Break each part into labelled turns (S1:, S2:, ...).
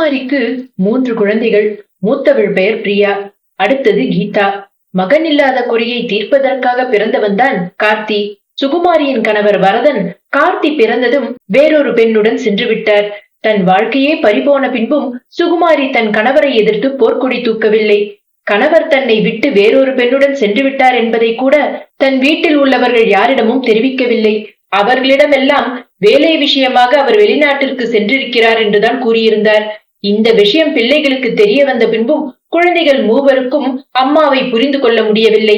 S1: சுகுமாரிக்கு 3 குழந்தைகள். மூத்தவள் பெயர் பிரியா, அடுத்தது கீதா. மகன் இல்லாத குறையை தீர்ப்பதற்காக பிறந்தவன்தான் கார்த்தி. சுகுமாரியின் கணவர் வரதன் கார்த்தி பிறந்ததும் வேறொரு பெண்ணுடன் சென்று விட்டார். தன் வாழ்க்கையே பறிபோன பின்பும் சுகுமாரி தன் கணவரை எதிர்த்து போர்க்கொடி தூக்கவில்லை. கணவர் தன்னை விட்டு வேறொரு பெண்ணுடன் சென்று விட்டார் என்பதை கூட தன் வீட்டில் உள்ளவர்கள் யாரிடமும் தெரிவிக்கவில்லை. அவர்களிடமெல்லாம் வேலை விஷயமாக அவர் வெளிநாட்டிற்கு சென்றிருக்கிறார் என்றுதான் கூறியிருந்தார். இந்த விஷயம் பிள்ளைகளுக்கு தெரிய வந்த பின்பும் குழந்தைகள் மூவருக்கும் அம்மாவை புரிந்து கொள்ள முடியவில்லை.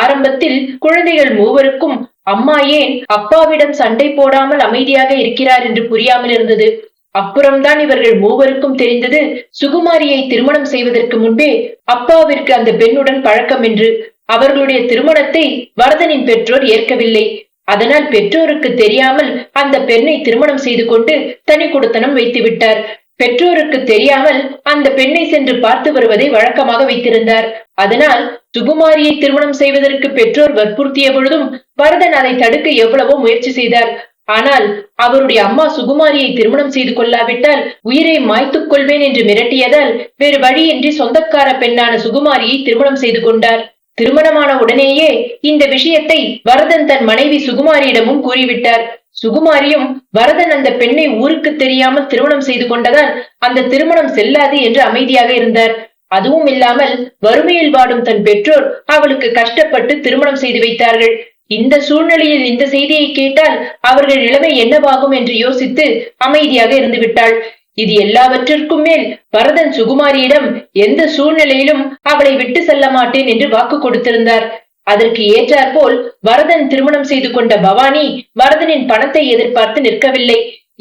S1: ஆரம்பத்தில் குழந்தைகள் மூவருக்கும் அம்மா ஏன் அப்பாவிடம் சண்டை போடாமல் அமைதியாக இருக்கிறார் என்று புரியாமல் இருந்தது. அப்புறம்தான் இவர்கள் மூவருக்கும் தெரிந்தது, சுகுமாரியை திருமணம் செய்வதற்கு முன்பே அப்பாவிற்கு அந்த பெண்ணுடன் பழக்கம் என்று. அவர்களுடைய திருமணத்தை வரதனின் பெற்றோர் ஏற்கவில்லை. அதனால் பெற்றோருக்கு தெரியாமல் அந்த பெண்ணை திருமணம் செய்து கொண்டு தனி குடித்தனம் வைத்து விட்டார். பெற்றோருக்கு தெரியாமல் அந்த பெண்ணை சென்று பார்த்து வருவதை வழக்கமாக வைத்திருந்தார். அதனால் சுகுமாரியை திருமணம் செய்வதற்கு பெற்றோர் வற்புறுத்திய பொழுதும் வரதன் அதை தடுக்க எவ்வளவோ முயற்சி செய்தார். ஆனால் அவருடைய அம்மா சுகுமாரியை திருமணம் செய்து கொள்ளாவிட்டால் உயிரை மாய்த்துக் கொள்வேன் என்று மிரட்டியதால் வேறு வழியின்றி சொந்தக்கார பெண்ணான சுகுமாரியை திருமணம் செய்து கொண்டார். திருமணமான உடனேயே இந்த விஷயத்தை வரதன் தன் மனைவி சுகுமாரியிடமும் கூறிவிட்டார். சுகுமாரியும் வரதன் அந்த பெண்ணை ஊருக்கு தெரியாமல் திருமணம் செய்து கொண்டதால் அந்த திருமணம் செல்லாது என்று அமைதியாக இருந்தார். அதுவும் இல்லாமல் வறுமையில் வாடும் தன் பெற்றோர் அவளுக்கு கஷ்டப்பட்டு திருமணம் செய்து வைத்தார்கள். இந்த சூழ்நிலையில் இந்த செய்தியை கேட்டால் அவர்கள் நிலைமை என்னவாகும் என்று யோசித்து அமைதியாக இருந்து விட்டாள். இது எல்லாவற்றிற்கும் மேல் வரதன் சுகுமாரியிடம் எந்த சூழ்நிலையிலும் அவளை விட்டு செல்ல மாட்டேன் என்று வாக்கு கொடுத்திருந்தார். அதற்கு ஏற்றாற்போல் வரதன் திருமணம் செய்து கொண்ட பவானி வரதனின் பணத்தை எதிர்பார்த்து நிற்கவில்லை.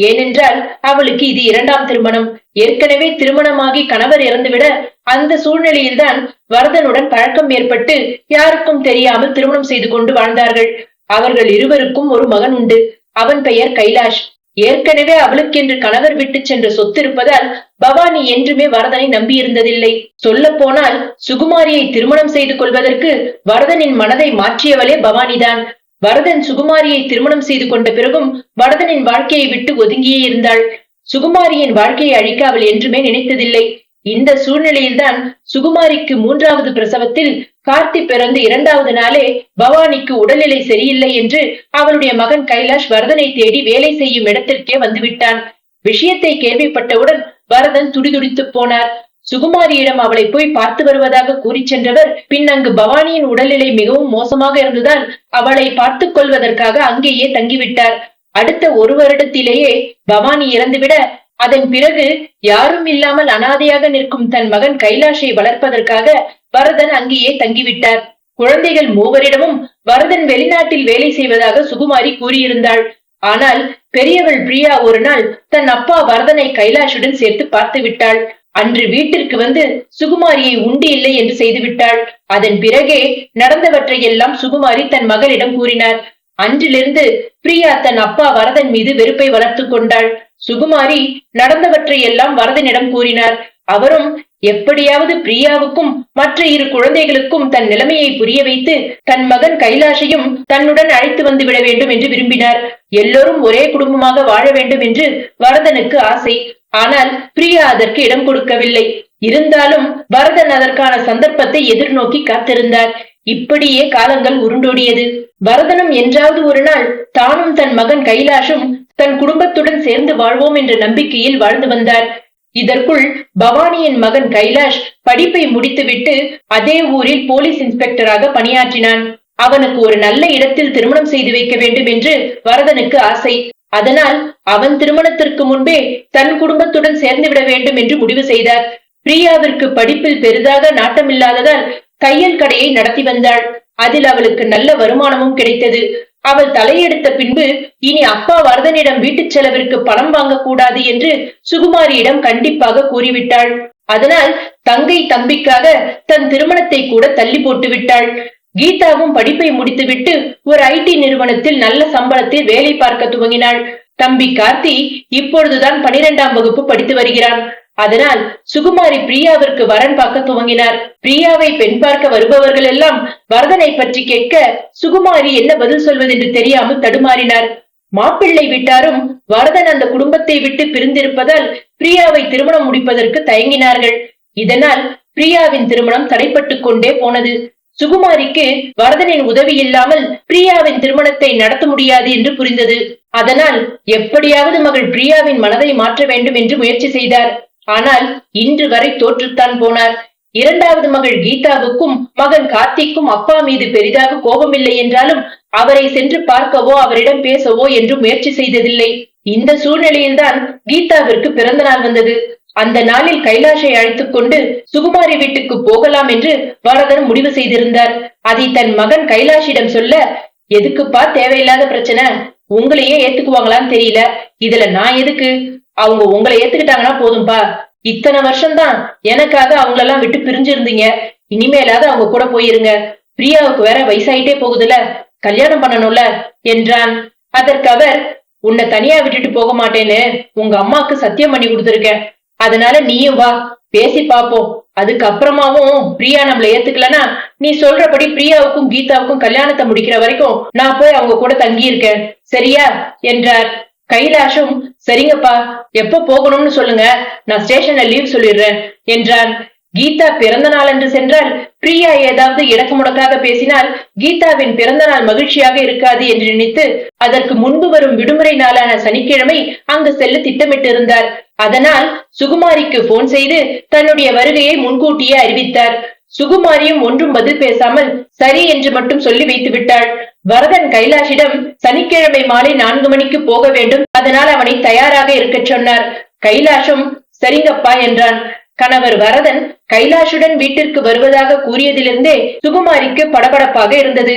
S1: ஏனென்றால் அவளுக்கு இது 2ஆம் திருமணம். ஏற்கனவே திருமணமாகி கணவர் இறந்துவிட அந்த சூழ்நிலையில்தான் வரதனுடன் பழக்கம் ஏற்பட்டு யாருக்கும் தெரியாமல் திருமணம் செய்து கொண்டு வாழ்ந்தார்கள். அவர்கள் இருவருக்கும் ஒரு மகன் உண்டு. அவன் பெயர் கைலாஷ். ஏற்கனவே அவளுக்கென்று கணவர் விட்டு சென்ற சொத்து இருப்பதால் பவானி என்றுமே வரதனை நம்பியிருந்ததில்லை. சொல்ல போனால் சுகுமாரியை திருமணம் செய்து கொள்வதற்கு வரதனின் மனதை மாற்றியவளே பவானிதான். வரதன் சுகுமாரியை திருமணம் செய்து கொண்ட பிறகும் வரதனின் வாழ்க்கையை விட்டு ஒதுங்கியே இருந்தாள். சுகுமாரியின் வாழ்க்கையை அழிக்க அவள் என்றுமே நினைத்ததில்லை. இந்த சூழ்நிலையில்தான் சுகுமாரிக்கு 3வது பிரசவத்தில் கார்த்தி பிறந்து 2வது நாளே பவானிக்கு உடல்நிலை சரியில்லை என்று அவளுடைய மகன் கைலாஷ் வரதனை தேடி வேலை செய்யும் இடத்திற்கே வந்துவிட்டான். விஷயத்தை கேள்விப்பட்டவுடன் வரதன் துடிதுடித்து போனார். சுகுமாரியிடம் அவளை போய் பார்த்து வருவதாக கூறி சென்றவர் பின் அங்கு பவானியின் உடல்நிலை மிகவும் மோசமாக இருந்ததால் அவளை பார்த்துக் கொள்வதற்காக அங்கேயே தங்கிவிட்டார். அடுத்த 1 வருடத்திலேயே பவானி இறந்துவிட அதன் பிறகு யாரும் இல்லாமல் அனாதையாக நிற்கும் தன் மகன் கைலாஷை வளர்ப்பதற்காக வரதன் அங்கேயே தங்கிவிட்டார். குழந்தைகள் மூவரிடமும் வரதன் வெளிநாட்டில் வேலை செய்வதாக சுகுமாரி கூறியிருந்தாள். ஆனால் பெரியவள் பிரியா ஒரு நாள் தன் அப்பா வரதனை கைலாஷுடன் சேர்த்து பார்த்து விட்டாள். அன்று வீட்டிற்கு வந்து சுகுமாரியை உண்டு இல்லை என்று செய்துவிட்டாள். அதன் பிறகே நடந்தவற்றையெல்லாம் சுகுமாரி தன் மகளிடம் கூறினார். அன்றிலிருந்து பிரியா தன் அப்பா வரதன் மீது வெறுப்பை வளர்த்து கொண்டாள். சுகுமாரி நடந்தவற்றையெல்லாம் வரதனிடம் கூறினார். அவரும் எப்படியாவது பிரியாவுக்கும் மற்ற 2 குழந்தைகளுக்கும் தன் நிலைமையை புரிய வைத்து தன் மகன் கைலாஷையும் தன்னுடன் அழைத்து வந்து விட வேண்டும் என்று விரும்பினார். எல்லோரும் ஒரே குடும்பமாக வாழ வேண்டும் என்று வரதனுக்கு ஆசை. ஆனால் பிரியா அதற்கு இடம் கொடுக்கவில்லை. இருந்தாலும் வரதன் அதற்கான சந்தர்ப்பத்தை எதிர்நோக்கி காத்திருந்தார். இப்படியே காலங்கள் உருண்டோடியது. வரதனும் என்றாவது ஒரு நாள் தானும் தன் மகன் கைலாஷும் தன் குடும்பத்துடன் சேர்ந்து வாழ்வோம் என்ற நம்பிக்கையில் வாழ்ந்து வந்தார். இதற்குள் பவானியின் மகன் கைலாஷ் படிப்பை முடித்துவிட்டு அதே ஊரில் போலீஸ் இன்ஸ்பெக்டராக பணியாற்றினான். அவனுக்கு ஒரு நல்ல இடத்தில் திருமணம் செய்து வைக்க வேண்டும் என்று வரதனுக்கு ஆசை. அதனால் அவன் திருமணத்திற்கு முன்பே தன் குடும்பத்துடன் சேர்ந்து விட வேண்டும் என்று முடிவு செய்தார். பிரியாவிற்கு படிப்பில் பெரிதாக நாட்டமில்லாததால் தையல் கடையை நடத்தி வந்தாள். அதில் அவளுக்கு நல்ல வருமானமும் கிடைத்தது. அவள் தலையெடுத்த பின்பு இனி அப்பா வரதனிடம் வீட்டு செலவிற்கு பணம் வாங்கக்கூடாது என்று சுகுமாரியிடம் கண்டிப்பாக கூறிவிட்டாள். அதனால் தங்கை தம்பிக்காக தன் திருமணத்தை கூட தள்ளி போட்டு விட்டாள். கீதாவும் படிப்பை முடித்துவிட்டு ஒரு ஐடி நிறுவனத்தில் நல்ல சம்பளத்தில் வேலை பார்க்க துவங்கினாள். தம்பி கார்த்தி இப்பொழுதுதான் 12ஆம் வகுப்பு படித்து வருகிறான். அதனால் சுகுமாரி பிரியாவிற்கு வரன் பார்க்க துவங்கினார். பிரியாவை பெண் பார்க்க வருபவர்கள் எல்லாம் வரதனை பற்றி கேட்க சுகுமாரி என்ன பதில் சொல்வதென்று தெரியாமல் தடுமாறினார். மாப்பிள்ளை வீட்டாரும் வரதன் அந்த குடும்பத்தை விட்டு பிரிந்திருப்பதால் பிரியாவை திருமணம் முடிப்பதற்கு தயங்கினார்கள். இதனால் பிரியாவின் திருமணம் தடைப்பட்டு கொண்டே போனது. சுகுமாரிக்கு வரதனின் உதவி இல்லாமல் பிரியாவின் திருமணத்தை நடத்த முடியாது என்று புரிந்தது. அதனால் எப்படியாவது மகள் பிரியாவின் மனதை மாற்ற வேண்டும் என்று முயற்சி செய்தார். ஆனால் இன்று வரை தோற்றுத்தான் போனார். இரண்டாவது மகள் கீதாவுக்கும் மகன் கார்த்திக்கும் அப்பா மீது பெரிதாக கோபமில்லை என்றாலும் அவரை சென்று பார்க்கவோ அவரிடம் பேசவோ என்று முயற்சி செய்ததில்லை. இந்த சூழ்நிலையில்தான் கீதாவிற்கு பிறந்த நாள் வந்தது. அந்த நாளில் கைலாஷை அழைத்துக் கொண்டு சுகுமாரி வீட்டுக்கு போகலாம் என்று வரதன் முடிவு செய்திருந்தார். அதை தன் மகன் கைலாஷிடம் சொல்ல, எதுக்குப்பா தேவையில்லாத பிரச்சனை, உங்களையே ஏத்துக்குவாங்களான்னு தெரியல, இதுல நான் எதுக்கு, அவங்க உங்களை ஏத்துக்கிட்டாங்கன்னா போதும்பா, இத்தனை வருஷம்தான் எனக்காக அவங்களெல்லாம் விட்டு பிரிஞ்சு இருந்தீங்க, இனிமேலாவது அவங்க கூட போயிருங்க, பிரியாவுக்கு வேற வயசாயிட்டே போகுதுல, கல்யாணம் பண்ணணும்ல என்றான். அதற்கு அவர், உன்னை தனியா விட்டுட்டு போக மாட்டேன்னு உங்க அம்மாக்கு சத்தியம் பண்ணி கொடுத்திருக்கேன், அதனால நீயும் வா, பேசி பாப்போம், அதுக்கப்புறமாவும் பிரியா நம்மள ஏத்துக்கலனா நீ சொல்றபடி பிரியாவுக்கும் கீதாவுக்கும் கல்யாணத்தை முடிக்கிற வரைக்கும் நான் போய் அவங்க கூட தங்கி இருக்கேன், சரியா என்றார். கைலாஷும் சரிங்கப்பா, எப்ப போகணும்னு சொல்லுங்க, நான் ஸ்டேஷன்ல லீவ் சொல்லிடுறேன் என்றான். கீதா பிறந்த நாள் என்று சென்றால் பிரியா ஏதாவது இடக்கு முடக்காக பேசினால் கீதாவின் பிறந்த நாள் மகிழ்ச்சியாக இருக்காது என்று நினைத்து அதற்கு முன்பு வரும் விடுமுறை நாளான சனிக்கிழமை அங்கு செல்ல திட்டமிட்டிருந்தார். அதனால் சுகுமாரிக்கு போன் செய்து தன்னுடைய வருகையை முன்கூட்டியே அறிவித்தார். சுகுமாரியும் ஒன்றும் பதில் பேசாமல் சரி என்று மட்டும் சொல்லி வைத்து விட்டாள். வரதன் கைலாஷிடம் சனிக்கிழமை மாலை 4 மணிக்கு போக வேண்டும், அதனால் அவனை தயாராக இருக்க சொன்னார். கைலாஷும் சரிங்கப்பா என்றான். கணவர் வரதன் கைலாஷுடன் வீட்டிற்கு வருவதாக கூறியதிலிருந்தே சுகுமாரிக்கு படபடப்பாக இருந்தது.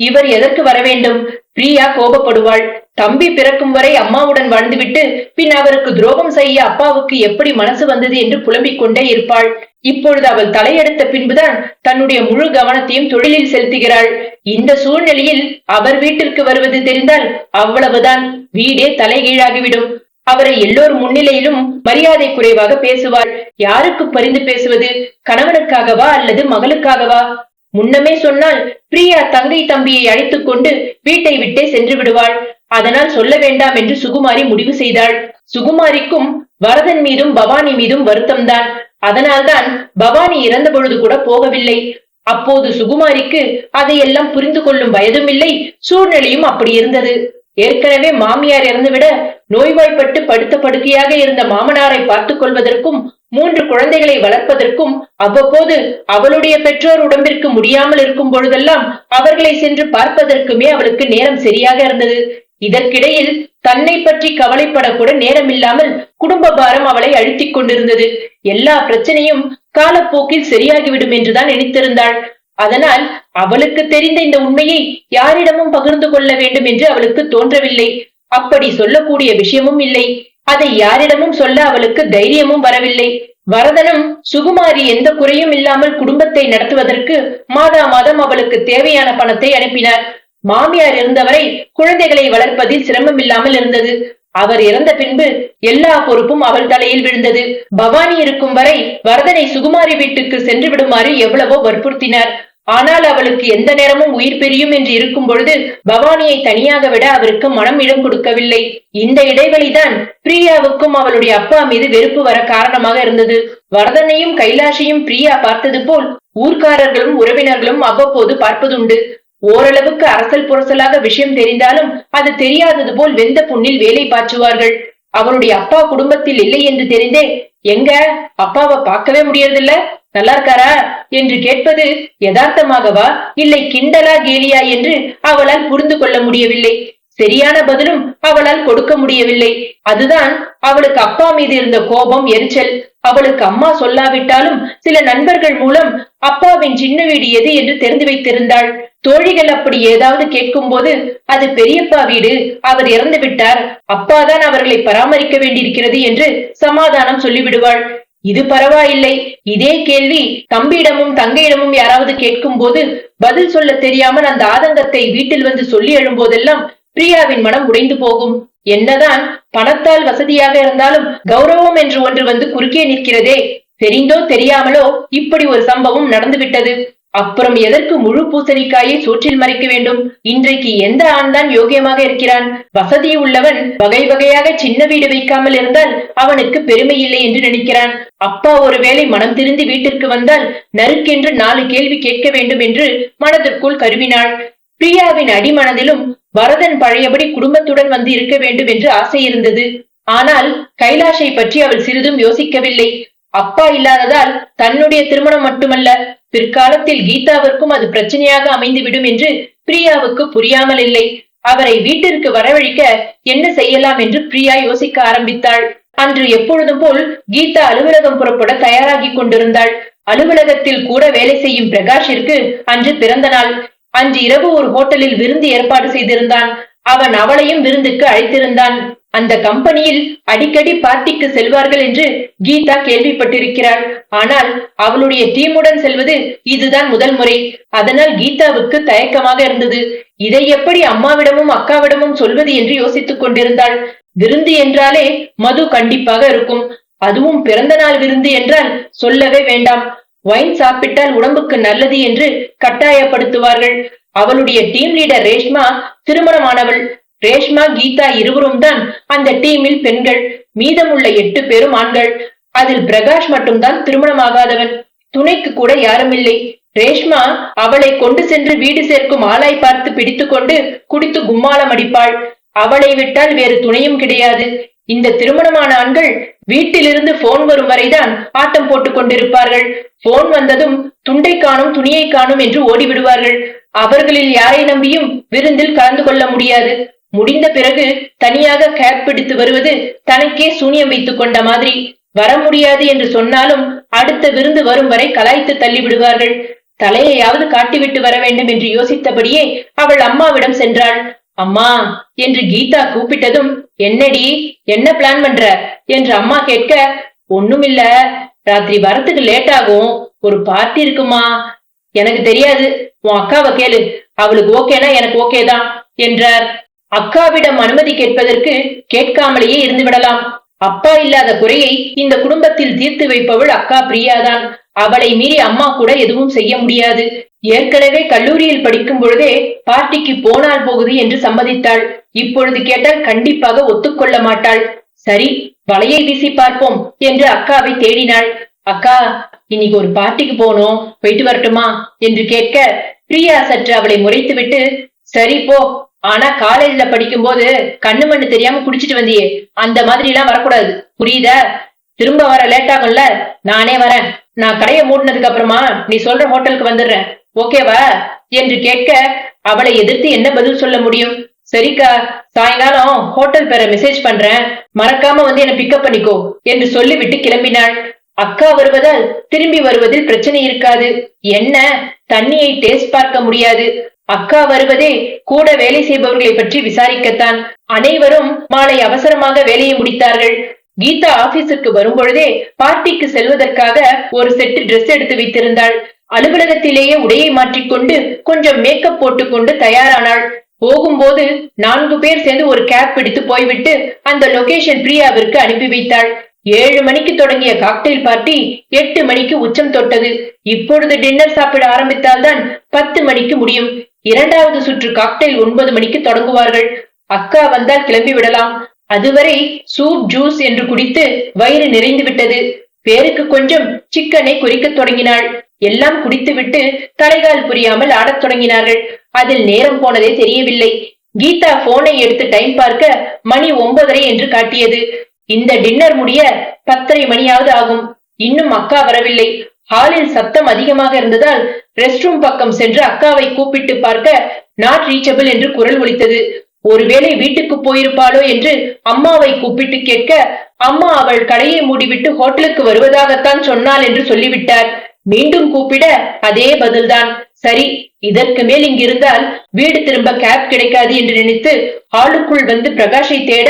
S1: இவர் எதற்கு வர வேண்டும், பிரியா கோபப்படுவாள், தம்பி பிறக்கும் வரை அம்மாவுடன் வாழ்ந்துவிட்டு பின் அவருக்கு துரோகம் செய்ய அப்பாவுக்கு எப்படி மனசு வந்தது என்று புலம்பிக் கொண்டே இருப்பாள். இப்பொழுது அவள் தலையெடுத்த பின்புதான் தன்னுடைய முழு கவனத்தையும் தொழிலில் செலுத்துகிறாள். இந்த சூழ்நிலையில் அவர் வீட்டிற்கு வருவது தெரிந்தால் அவ்வளவுதான், வீடே தலைகீழாகிவிடும். அவரை எல்லோர் முன்னிலையிலும் மரியாதை குறைவாக பேசுவாள். யாருக்கு பரிந்து பேசுவது, கணவனுக்காகவா அல்லது மகளுக்காகவா? முன்னமே சொன்னால் பிரியா தங்கை தம்பியை அழைத்துக் கொண்டு வீட்டை விட்டே சென்று விடுவாள். அதனால் சொல்ல வேண்டாம் என்று சுகுமாரி முடிவு செய்தாள். சுகுமாரிக்கும் வரதன் மீதும் பவானி மீதும் வருத்தம்தான். அதனால்தான் பவானி இறந்த பொழுது கூட போகவில்லை. அப்போது சுகுமாரிக்கு அதையெல்லாம் புரிந்து கொள்ளும் வயதும் இல்லை, சூழ்நிலையும் அப்படி இருந்தது. ஏற்கனவே மாமியார் இறந்துவிட நோய்வாய்ப்பட்டு படுத்த படுக்கையாக இருந்த மாமனாரை பார்த்துக் கொள்வதற்கும் 3 குழந்தைகளை வளர்ப்பதற்கும் அவ்வப்போது அவளுடைய பெற்றோர் உடம்பிற்கு முடியாமல் இருக்கும் பொழுதெல்லாம் அவர்களை சென்று பார்ப்பதற்குமே அவளுக்கு நேரம் சரியாக இருந்தது. இதற்கிடையில் தன்னை பற்றி கவலைப்படக்கூட நேரம் இல்லாமல் குடும்ப பாரம் அவளை அழுத்திக் கொண்டிருந்தது. எல்லா பிரச்சனையும் காலப்போக்கில் சரியாகிவிடும் என்றுதான் நினைத்திருந்தாள். அதனால் அவளுக்கு தெரிந்த இந்த உண்மையை யாரிடமும் பகிர்ந்து கொள்ள வேண்டும் என்று அவளுக்கு தோன்றவில்லை. அப்படி சொல்லக்கூடிய விஷயமும் இல்லை. அதை யாரிடமும் சொல்ல அவளுக்கு தைரியமும் வரவில்லை. வரதனும் சுகுமாரி எந்த குறையும் இல்லாமல் குடும்பத்தை நடத்துவதற்கு மாதா மாதம் அவளுக்கு தேவையான பணத்தை அனுப்பினார். மாமியார் இருந்தவரை குழந்தைகளை வளர்ப்பதில் சிரமம் இல்லாமல் இருந்தது. அவர் இறந்த பின்பு எல்லா பொறுப்பும் அவள் தலையில் விழுந்தது. பவானி இருக்கும் வரை வரதனை சுகுமாரி வீட்டுக்கு சென்று விடுமாறு எவ்வளவோ வற்புறுத்தினார். ஆனால் அவளுக்கு எந்த நேரமும் உயிர் பிரியும் என்று இருக்கும் பொழுது பவானியை தனியாக விட அவருக்கு மனம் இடம் கொடுக்கவில்லை. இந்த இடைவெளிதான் பிரியாவுக்கும் அவளுடைய அப்பா மீது வெறுப்பு வர காரணமாக இருந்தது. வரதனையும் கைலாஷையும் பிரியா பார்த்தது போல் ஊர்க்காரர்களும் உறவினர்களும் அவ்வப்போது பார்ப்பதுண்டு. ஓரளவுக்கு அரசல் புரசலாக விஷயம் தெரிந்தாலும் அது தெரியாதது போல் வெந்த புண்ணில் வேலை பாய்ச்சுவார்கள். அவளுடைய அப்பா குடும்பத்தில் இல்லை என்று தெரிந்தே, எங்க அப்பாவை பார்க்கவே முடியறதில்ல, நல்லா இருக்காரா என்று கேட்பது யதார்த்தமாகவா இல்லை கிண்டலா கேலியா என்று அவளால் புரிந்து கொள்ள முடியவில்லை. சரியான பதிலும் அவளால் கொடுக்க முடியவில்லை. அதுதான் அவளுக்கு அப்பா மீது இருந்த கோபம், எரிச்சல். அவளுக்கு அம்மா சொல்லாவிட்டாலும் சில நண்பர்கள் மூலம் அப்பாவின் சின்ன வீடு எது என்று தெரிந்து வைத்திருந்தாள். தோழிகள் அப்படி ஏதாவது கேட்கும் போது, அது பெரியப்பா வீடு, அவர் இறந்து விட்டார், அப்பாதான் அவர்களை பராமரிக்க வேண்டியிருக்கிறது என்று சமாதானம் சொல்லிவிடுவாள். இது பரவாயில்லை. இதே கேள்வி தம்பியிடமும் தங்கையிடமும் யாராவது கேட்கும் போது பதில் சொல்ல தெரியாமல் அந்த ஆதங்கத்தை வீட்டில் வந்து சொல்லி எழும்போதெல்லாம் பிரியாவின் மனம் உடைந்து போகும். என்னதான் பணத்தால் வசதியாக இருந்தாலும் கௌரவம் என்று ஒன்று வந்து குறுக்கே நிற்கிறதே. தெரிந்தோ தெரியாமலோ இப்படி ஒரு சம்பவம் நடந்துவிட்டது. அப்புறம் எதற்கு முழு பூசணிக்காயை சோற்றில் மறைக்க வேண்டும்? இன்றைக்கு எந்த ஆண் தான் யோகியமாக இருக்கிறான்? வசதி உள்ளவன் வகை வகையாக சின்ன வீடு வைக்காமல் இருந்தால் அவனுக்கு பெருமை இல்லை என்று நினைக்கிறான். அப்பா ஒருவேளை மனம் திருந்தி வீட்டிற்கு வந்தால் நறுக்கென்று 4 கேள்வி கேட்க வேண்டும் என்று மனதிற்குள் கருவினாள். பிரியாவின் அடிமனதிலும் வரதன் பழையபடி குடும்பத்துடன் வந்து இருக்க வேண்டும் என்று ஆசை இருந்தது. ஆனால் கைலாஷை பற்றி அவள் சிறிதும் யோசிக்கவில்லை. அப்பா இல்லாததால் தன்னுடைய திருமணம் மட்டுமல்ல, பிற்காலத்தில் கீதாவிற்கும் அது பிரச்சனையாக அமைந்துவிடும் என்று பிரியாவுக்கு புரியாமல் இல்லை. அவரை வீட்டிற்கு வரவழைக்க என்ன செய்யலாம் என்று பிரியா யோசிக்க ஆரம்பித்தாள். அன்று எப்பொழுதும் போல் கீதா அலுவலகம் புறப்பட தயாராகி கொண்டிருந்தாள். அலுவலகத்தில் கூட வேலை செய்யும் பிரகாஷிற்கு அன்று பிறந்த நாள். அன்று இரவு ஒரு ஹோட்டலில் விருந்து ஏற்பாடு செய்திருந்தான். அவன் அவளையும் விருந்துக்கு அழைத்திருந்தான். அந்த கம்பெனியில் அடிக்கடி பார்ட்டிக்கு செல்வார்கள் என்று கீதா கேள்விப்பட்டிருக்கிறாள். ஆனால் அவளுடைய டீமுடன் செல்வது இதுதான் முதல் முறை. அதனால் கீதாவுக்கு தயக்கமாக இருந்தது. இதை எப்படி அம்மாவிடமும் அக்காவிடமும் சொல்வது என்று யோசித்துக் கொண்டிருந்தாள். விருந்து என்றாலே மது கண்டிப்பாக இருக்கும். அதுவும் பிறந்த நாள் விருந்து என்றால் சொல்லவே வேண்டாம். வைன் சாப்பிட்டால் உடம்புக்கு நல்லது என்று கட்டாயப்படுத்துவார்கள். அவளுடைய டீம் லீடர் ரேஷ்மா திருமணமானவள். ரேஷ்மா, கீதா இருவரும் தான் அந்த டீமில் பெண்கள். மீதமுள்ள 8 பேரும் ஆண்கள். அதில் பிரகாஷ் மட்டும்தான் திருமணமாகாதவன். துணைக்கு கூட யாரும் இல்லை. ரேஷ்மா அவளை கொண்டு சென்று வீடு சேர்க்கும் ஆளாய் பார்த்து பிடித்துக்கொண்டு குடித்து கும்மாளம் அடிப்பாள். அவளை விட்டால் வேறு துணையும் கிடையாது. இந்த திருமணமான ஆண்கள் வீட்டிலிருந்து போன் வரும் வரைதான் ஆட்டம் போட்டுக் கொண்டிருப்பார்கள். போன் வந்ததும் துண்டை காணும் துணியை காணும் என்று ஓடிவிடுவார்கள். அவர்களில் யாரை நம்பியும் விருந்தில் கலந்து கொள்ள முடியாது. முடிந்த பிறகு தனியாக கேப் பிடித்து வருவது தனக்கே சூனியம் வைத்துக் கொண்ட மாதிரி. வர முடியாது என்று சொன்னாலும் அடுத்த விருந்து வரும் வரை கலாய்த்து தள்ளி விடுவார்கள். தலையையாவது காட்டிவிட்டு வர வேண்டும் என்று யோசித்தபடியே அவள் அம்மாவிடம் சென்றாள். அம்மா என்று கீதா கூப்பிட்டதும், என்னடி, என்ன பிளான் பண்ற என்று அம்மா கேட்க, ஒண்ணுமில்ல, ராத்திரி வரத்துக்கு லேட் ஆகும், ஒரு பார்ட்டி இருக்குமா. எனக்கு தெரியாது, உன் அக்காவை கேளு, அவளுக்கு ஓகேனா எனக்கு ஓகேதான் என்றார். அக்காவிடம் அனுமதி கேட்பதற்கு கேட்காமலேயே இருந்து விடலாம். அப்பா இல்லாத குறையை இந்த குடும்பத்தில் தீர்த்து வைப்பவள் அக்கா பிரியாதான். அவளை மீறி அம்மா கூட எதுவும் செய்ய முடியாது. ஏற்கனவே கல்லூரியில் படிக்கும் பொழுதே பார்ட்டிக்கு போனால் போகுது என்று சம்மதித்தாள். இப்பொழுது கேட்டால் கண்டிப்பாக ஒத்துக்கொள்ள மாட்டாள். சரி, வலையை வீசி பார்ப்போம் என்று அக்காவை தேடினாள். அக்கா, இன்னைக்கு ஒரு பார்ட்டிக்கு போனோம், போயிட்டு வரட்டுமா என்று கேட்க, பிரியா சற்று அவளை முறைத்துவிட்டு, சரி போ, ஆனா காலேஜ்ல படிக்கும் போது கண்ணு மண்ணு தெரியாம குடிச்சிட்டு வந்தியே, அந்த மாதிரி எல்லாம் வரக்கூடாது, புரியுதா? திரும்ப வர லேட் ஆகும்ல, நானே வரேன். நான் கடையை மூடினதுக்கு அப்புறமா நீ சொல்ற ஹோட்டலுக்கு வந்துடுறேன், ஓகேவா என்று கேட்க, அவளை எதிர்த்து என்ன பதில் சொல்ல முடியும்? சரிக்கா, சாயங்காலம் ஹோட்டல் பேர மெசேஜ் பண்றேன், மறக்காம வந்து என்ன பிக்கப் பண்ணிக்கோ என்று சொல்லிவிட்டு கிளம்பினாள். அக்கா வருவதால் திரும்பி வருவதில் பிரச்சனை இருக்காது. என்ன, தண்ணியை டேஸ்ட் பார்க்க முடியாது. அக்கா வருவதே கூட வேலை செய்பவர்களை பற்றி விசாரிக்கத்தான். அனைவரும் மாலை அவசரமாக வேலையை முடித்தார்கள். கீதா ஆபீஸுக்கு வரும்பொழுதே பார்ட்டிக்கு செல்வதற்காக ஒரு செட்டு டிரெஸ் எடுத்து வைத்திருந்தாள். அலுவலகத்திலேயே உடையை மாற்றிக்கொண்டு கொஞ்சம் மேக்கப் போட்டுக்கொண்டு தயாரானாள். போகும்போது 4 பேர் சேர்ந்து ஒரு கேப் பிடித்து போய்விட்டு அந்த லொகேஷன் பிரியாவிற்கு அனுப்பி வைத்தாள். 7 மணிக்கு தொடங்கிய காக்டெயில் பார்ட்டி 8 மணிக்கு உச்சம் தொட்டது. இப்பொழுது டின்னர் சாப்பிட ஆரம்பித்தால்தான் 10 மணிக்கு முடியும். 2வது சுற்று காக்டெயில் 9 மணிக்கு தொடங்குவார்கள். அக்கா வந்தால் கிளம்பி விடலாம். அதுவரை சூப், ஜூஸ் என்று குடித்து வயிறு நிறைந்து விட்டது. பேருக்கு கொஞ்சம் சிக்கனை குறிக்க தொடங்கினாள். எல்லாம் குடித்துவிட்டு தலைகால் புரியாமல் ஆடத் தொடங்கினார்கள். அதில் நேரம் போனதே தெரியவில்லை. கீதா போனை எடுத்து டைம் பார்க்க மணி 9:30 என்று காட்டியது. இந்த டின்னர் முடிய 10:30 மணியாவது ஆகும். இன்னும் அக்கா வரவில்லை. ஹாலில் சத்தம் அதிகமாக இருந்ததால் ரெஸ்ட் ரூம் பக்கம் சென்று அக்காவை கூப்பிட்டு பார்க்க நாட் ரீச்சபிள் என்று குரல் ஒலித்தது. ஒருவேளை வீட்டுக்கு போயிருப்பாளோ என்று அம்மாவை கூப்பிட்டு கேட்க, அம்மா அவள் கடையை மூடிவிட்டு ஹோட்டலுக்கு வருவதாகத்தான் சொன்னாள் என்று சொல்லிவிட்டார். மீண்டும் கூப்பிட அதே பதில்தான். சரி, இதற்கு மேல் இங்கிருந்தால் வீடு திரும்ப கேப் கிடைக்காது என்று நினைத்து ஹாலுக்குள் வந்து பிரகாஷை தேட,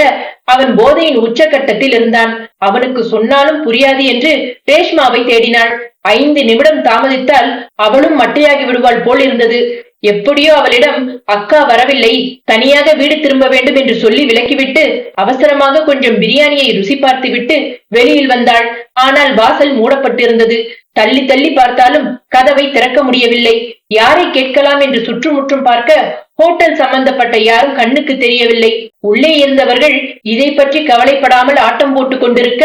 S1: அவன் போதையின் உச்சகட்டத்தில் இருந்தான். அவனுக்கு சொன்னாலும் புரியாது என்று ரேஷ்மாவை தேடினாள். 5 நிமிடம் தாமதித்தால் அவளும் மட்டையாகி விடுவாள் போல் இருந்தது. எப்படியோ அவளிடம் அக்கா வரவில்லை, தனியாக வீடு திரும்ப வேண்டும் என்று சொல்லி விலக்கிவிட்டு அவசரமாக கொஞ்சம் பிரியாணியை ருசி பார்த்துவிட்டு வெளியில் வந்தாள். ஆனால் வாசல் மூடப்பட்டிருந்தது. தள்ளி தள்ளி பார்த்தாலும் கதவை திறக்க முடியவில்லை. யாரை கேட்கலாம் என்று சுற்றுமுற்றும் பார்க்க ஹோட்டல் சம்பந்தப்பட்ட யாரும் கண்ணுக்கு தெரியவில்லை. உள்ளே இருந்தவர்கள் இதை பற்றி கவலைப்படாமல் ஆட்டம் போட்டுக் கொண்டிருக்க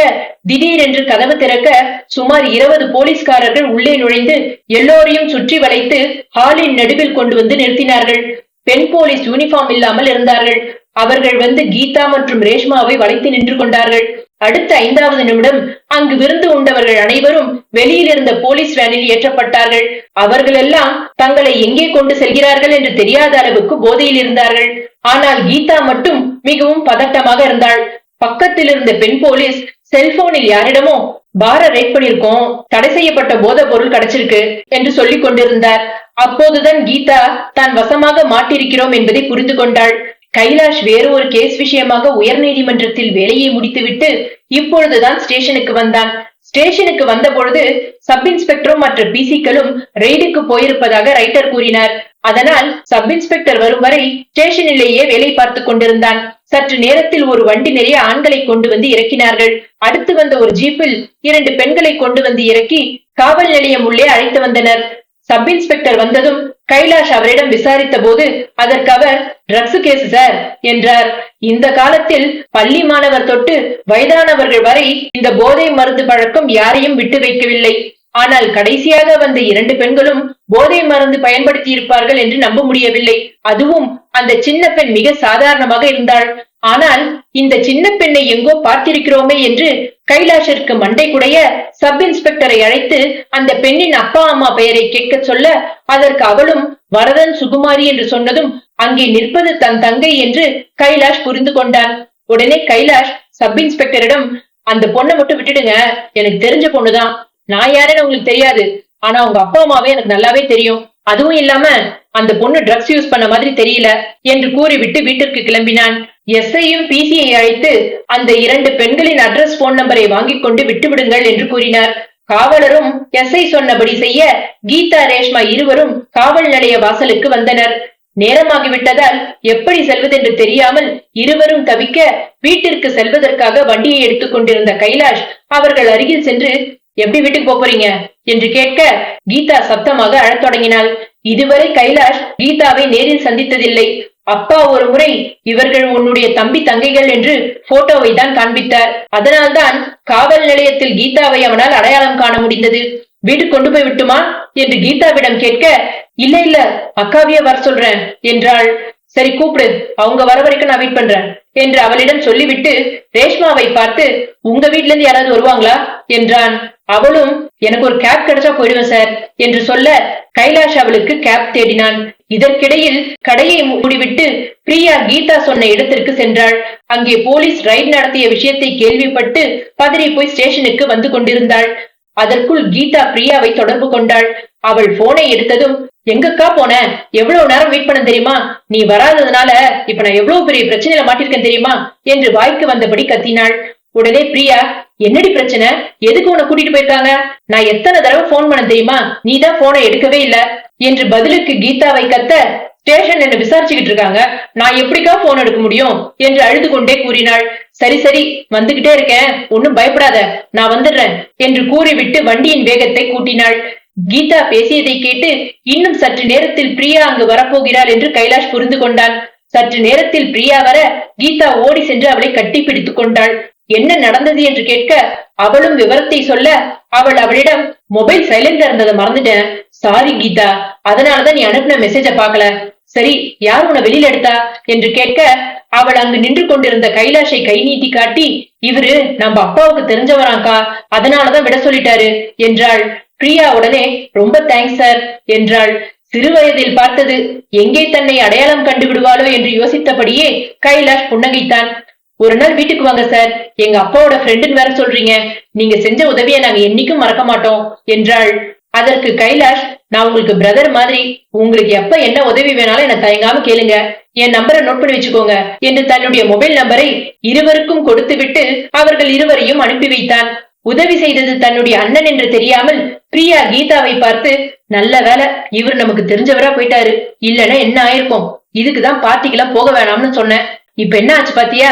S1: திடீரென்று கதவு திறக்க சுமார் 20 போலீஸ்காரர்கள் உள்ளே நுழைந்து எல்லோரையும் சுற்றி வளைத்து ஹாலின் நடுவில் கொண்டு வந்து நிறுத்தினார்கள். பெண் போலீஸ் யூனிஃபார்ம் இல்லாமல் இருந்தார்கள். அவர்கள் வந்து கீதா மற்றும் ரேஷ்மாவை வளைத்து நின்று கொண்டார்கள். அடுத்த 5வது நிமிடம் அங்கு விருந்து உண்டவர்கள் அனைவரும் வெளியில் இருந்த போலீஸ் வேனில் ஏற்றப்பட்டார்கள். அவர்கள் எல்லாம் தங்களை எங்கே கொண்டு செல்கிறார்கள் என்று தெரியாத அளவுக்கு போதையில் இருந்தார்கள். ஆனால் கீதா மட்டும் மிகவும் பதட்டமாக இருந்தாள். பக்கத்தில் இருந்த பெண் போலீஸ் செல்போனில் யாரிடமோ பார ரேட் பண்ணிருக்கோம், தடை செய்யப்பட்ட போதை பொருள் கிடைச்சிருக்கு என்று சொல்லிக் கொண்டிருந்தார். அப்போதுதான் கீதா தான் வசமாக மாட்டிருக்கிறோம் என்பதை புரிந்து கொண்டாள். கைலாஷ் வேறு ஒரு கேஸ் விஷயமாக உயர் நீதிமன்றத்தில் வேலையை முடித்துவிட்டு இப்பொழுதுதான் ஸ்டேஷனுக்கு வந்தான். ஸ்டேஷனுக்கு வந்த பொழுது சப் இன்ஸ்பெக்டரும் மற்ற பிசிக்களும் ரெய்டுக்கு போயிருப்பதாக ரைட்டர் கூறினார். அதனால் சப் இன்ஸ்பெக்டர் வரும் வரை ஸ்டேஷனிலேயே வேலை பார்த்து கொண்டிருந்தான். சற்று நேரத்தில் ஒரு வண்டி நிறைய ஆண்களை கொண்டு வந்து இறக்கினார்கள். அடுத்து வந்த ஒரு ஜீப்பில் 2 பெண்களை கொண்டு வந்து இறக்கி காவல் நிலையம் உள்ளே அழைத்து வந்தனர். சப் இன்ஸ்பெக்டர் வந்ததும் கைலாஷ் அவரிடம் விசாரித்த போது அதற்கு அவர் ட்ரக்ஸ் கேஸ் சார் என்றார். இந்த காலத்தில் பள்ளி மாணவர் தொட்டு வயதானவர்கள் வரை இந்த போதை மருந்து பழக்கம் யாரையும் விட்டு வைக்கவில்லை. ஆனால் கடைசியாக வந்த 2 பெண்களும் போதை மருந்து பயன்படுத்தி இருப்பார்கள் என்று நம்ப முடியவில்லை. அதுவும் அந்த சின்ன பெண் மிக சாதாரணமாக இருந்தாள். ஆனால் இந்த சின்ன பெண்ணை எங்கோ பார்த்திருக்கிறோமே என்று கைலாஷிற்கு மண்டை குடைய சப் இன்ஸ்பெக்டரை அழைத்து அந்த பெண்ணின் அப்பா அம்மா பெயரை கேட்க சொல்ல அதற்கு அவளும் வரதன் சுகுமாரி என்று சொன்னதும் அங்கே நிற்பது தன் தங்கை என்று கைலாஷ் புரிந்து கொண்டான். உடனே கைலாஷ் சப் இன்ஸ்பெக்டரிடம், அந்த பொண்ணை மட்டும் விட்டுடுங்க, எனக்கு தெரிஞ்ச பொண்ணுதான், நான் யாருன்னு உங்களுக்கு தெரியாது, ஆனா உங்க அப்பா அம்மாவே எனக்கு நல்லாவே தெரியும், அதுவும் இல்லாம அந்த பொண்ணு ட்ரக்ஸ் யூஸ் பண்ண மாதிரி தெரியல என்று கூறிவிட்டு வீட்டிற்கு கிளம்பினான். எஸ்ஐயும் பிசியை அழைத்து அந்த 2 பெண்களின் அட்ரஸ் போன் நம்பரை வாங்கிக் கொண்டு விட்டுவிடுங்கள் என்று கூறினார். காவலரும் எஸ்ஐ சொன்னபடி செய்ய கீதா ரேஷ்மா இருவரும் காவல் நிலைய வாசலுக்கு வந்தனர். நேரமாகிவிட்டதால் எப்படி செல்வதென்று தெரியாமல் இருவரும் தவிக்க வீட்டிற்கு செல்வதற்காக வண்டியை எடுத்துக் கொண்டிருந்த கைலாஷ் அவர்கள் அருகில் சென்று, எப்படி வீட்டுக்கு போறீங்க என்று கேட்க கீதா சத்தமாக அழத் தொடங்கினாள். இதுவரை கைலாஷ் கீதாவை நேரில் சந்தித்ததில்லை. அப்பா ஒரு முறை இவர்கள் உன்னுடைய தம்பி தங்கைகள் என்று போட்டோவை தான் காண்பித்தார். அதனால்தான் காவல் நிலையத்தில் கீதாவை அவனால் அடையாளம் காண முடிந்தது. வீடு கொண்டு போய் விட்டுமா என்று கீதாவிடம் கேட்க, இல்ல இல்ல அக்காவிய வர சொல்றேன் என்றாள். சரி கூப்பிடு, அவங்க வர வரைக்கும் நான் வெயிட் பண்றேன் என்று அவளிடம் சொல்லிவிட்டு ரேஷ்மாவை பார்த்து, உங்க வீட்ல இருந்து யாராவது வருவாங்களா என்றான். அவளும், எனக்கு ஒரு கேப் கிடைச்சா போயிடுவேன் சார் என்று சொல்ல கைலாஷ் அவளுக்கு கேப் தேடினான். இதற்கிடையில் கடையை மூடிவிட்டு பிரியா கீதா சொன்ன இடத்திற்கு சென்றாள். அங்கே போலீஸ் ரைட் நடத்திய விஷயத்தை கேள்விப்பட்டு பதறி போய் ஸ்டேஷனுக்கு வந்து கொண்டிருந்தாள். அதற்குள் கீதா பிரியாவை தொடர்பு கொண்டாள். அவள் போனை எடுத்ததும், எங்கக்கா போன, எவ்வளவு நேரம் வெயிட் பண்ண தெரியுமா, நீ வராததுனால இப்ப நான் எவ்வளவு பெரிய பிரச்சனையில மாட்டிருக்கேன் தெரியுமா என்று வாய்க்கு வந்தபடி கத்தினாள். உடனே பிரியா, என்னடி பிரச்சனை, எதுக்கு உன்னை கூட்டிட்டு போயிருக்காங்க, நான் எத்தனை தடவை போன் பண்ண தெரியுமா, நீதான் போனை எடுக்கவே இல்ல என்று பதிலுக்கு கீதாவை கத்த, ஸ்டேஷன் என்ன விசாரிச்சுக்கிட்டு இருக்காங்க, நான் எப்படிக்கா போன் எடுக்க முடியும் என்று அழுது கொண்டே கூறினாள். சரி சரி வந்துகிட்டே இருக்கேன், ஒன்னும் பயப்படாத, நான் வந்துடுறேன் என்று கூறிவிட்டு வண்டியின் வேகத்தை கூட்டினாள். கீதா பேசியதை கேட்டு இன்னும் சற்று நேரத்தில் பிரியா அங்கு வரப்போகிறாள் என்று கைலாஷ் புரிந்து கொண்டான். சற்று நேரத்தில் பிரியா வர கீதா ஓடி சென்று அவளை கட்டி பிடித்துக் கொண்டாள். என்ன நடந்தது என்று கேட்க அவளும் விவரத்தை சொல்ல அவள் அவளிடம், மொபைல் சைலண்ட்ல இருந்ததை மறந்துட்டேன், சாரி கீதா, அதனாலதான் நீ அனுப்பின மெசேஜ பாக்கல, சரி யார் உன்னை வெளியில எடுத்தா என்று கேட்க அவள் அங்கு நின்று கொண்டிருந்த கைலாஷை கை நீட்டி காட்டி, இவரு நம்ம அப்பாவுக்கு தெரிஞ்சவராங்கா, அதனாலதான் விட சொல்லிட்டாரு என்றாள். பிரியா உடனே, ரொம்ப தேங்க்ஸ் சார் என்றாள். சிறு வயதில் பார்த்தது எங்கே தன்னை அடையாளம் கண்டு விடுவாளோ என்று யோசித்தபடியே கைலாஷ் புன்னகைத்தான். ஒரு நாள் வீட்டுக்கு வாங்க சார், எங்க அப்பாவோட ஃப்ரெண்டுன்னு வேற சொல்றீங்க, நீங்க செஞ்ச உதவியை நாங்க என்னைக்கும் மறக்க மாட்டோம் என்றாள். அதற்கு கைலாஷ், நான் உங்களுக்கு பிரதர் மாதிரி, உங்களுக்கு எப்ப என்ன உதவி வேணாலும் என்ன தயங்காம கேளுங்க, என் நம்பரை நோட் பண்ணி வச்சுக்கோங்க என்று தன்னுடைய மொபைல் நம்பரை இருவருக்கும் கொடுத்து விட்டு அவர்கள் இருவரையும் அனுப்பி வைத்தான். உதவி செய்தது தன்னுடைய அண்ணன் என்று தெரியாமல் பிரியா கீதாவை பார்த்து, நல்ல வேலை இவர் நமக்கு தெரிஞ்சவரா போயிட்டாரு, இல்லன்னா என்ன ஆயிருக்கும், இதுக்குதான் பார்ட்டிக்கெல்லாம் போக வேணாம்னு சொன்னேன். இப்ப என்ன ஆச்சு பாத்தியா?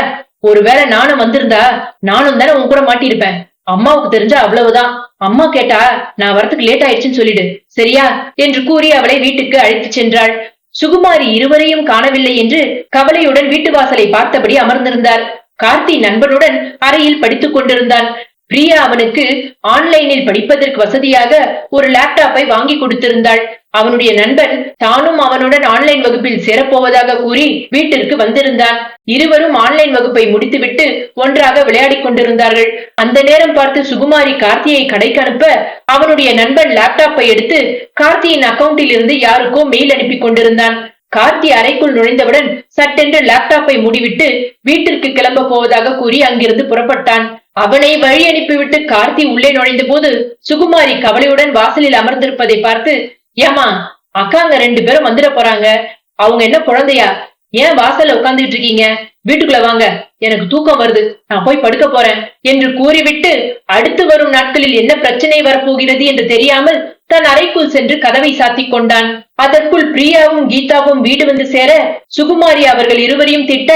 S1: ஒருவேளை நானும் வந்திருந்தா நானும் தானே உன் கூட மாட்டிருப்பேன். அம்மாவுக்கு தெரிஞ்சா அவ்வளவுதான். அம்மா கேட்டா நான் வரத்துக்கு லேட் ஆயிடுச்சுன்னு சொல்லிடு, சரியா என்று கூறி அவளை வீட்டுக்கு அழைத்து சென்றாள். சுகுமாரி இருவரையும் காணவில்லை என்று கவலையுடன் வீட்டு வாசலை பார்த்தபடி அமர்ந்திருந்தார். கார்த்தி நண்பனுடன் அறையில் படித்துக் கொண்டிருந்தான். பிரியா அவனுக்கு ஆன்லைனில் படிப்பதற்கு வசதியாக ஒரு லேப்டாப்பை வாங்கி கொடுத்திருந்தாள். அவனுடைய நண்பன் தானும் அவனுடன் ஆன்லைன் வகுப்பில் சேரப்போவதாக கூறி வீட்டிற்கு வந்திருந்தான். இருவரும் ஆன்லைன் வகுப்பை முடித்துவிட்டு ஒன்றாக விளையாடிக் கொண்டிருந்தார்கள். அந்த நேரம் பார்த்து சுகுமாரி கார்த்தியை கடைக்கு அனுப்ப அவனுடைய நண்பன் லேப்டாப்பை எடுத்து கார்த்தியின் அக்கவுண்டில் இருந்து யாருக்கோ மெயில் அனுப்பி கொண்டிருந்தான். கார்த்தி அறைக்குள் நுழைந்தவுடன் சட்டென்று லேப்டாப்பை மூடிவிட்டு வீட்டிற்கு கிளம்ப போவதாக கூறி அங்கிருந்து புறப்பட்டான். அவனை வழி அனுப்பிவிட்டு கார்த்தி உள்ளே நுழைந்த போது சுகுமாரி கவலையுடன் வாசலில் அமர்ந்திருப்பதை பார்த்து, ஏமா அக்காங்க 2 பேரும் வந்துட போறாங்க, அவங்க என்ன குழந்தையா, ஏன் வாசல்ல உட்கார்ந்துட்டு இருக்கீங்க, வீட்டுக்குள்ள வாங்க, எனக்கு தூக்கம் வருது, நான் போய் படுக்க போறேன் என்று கூறிவிட்டு அடுத்து வரும் நாட்களில் என்ன பிரச்சனை வரப்போகிறது என்று தெரியாமல் தன் அறைக்குள் சென்று கதவை சாத்திக் கொண்டான். அதற்குள் பிரியாவும் கீதாவும் வீடு வந்து சேர சுகுமாரி அவர்கள் இருவரையும் திட்ட,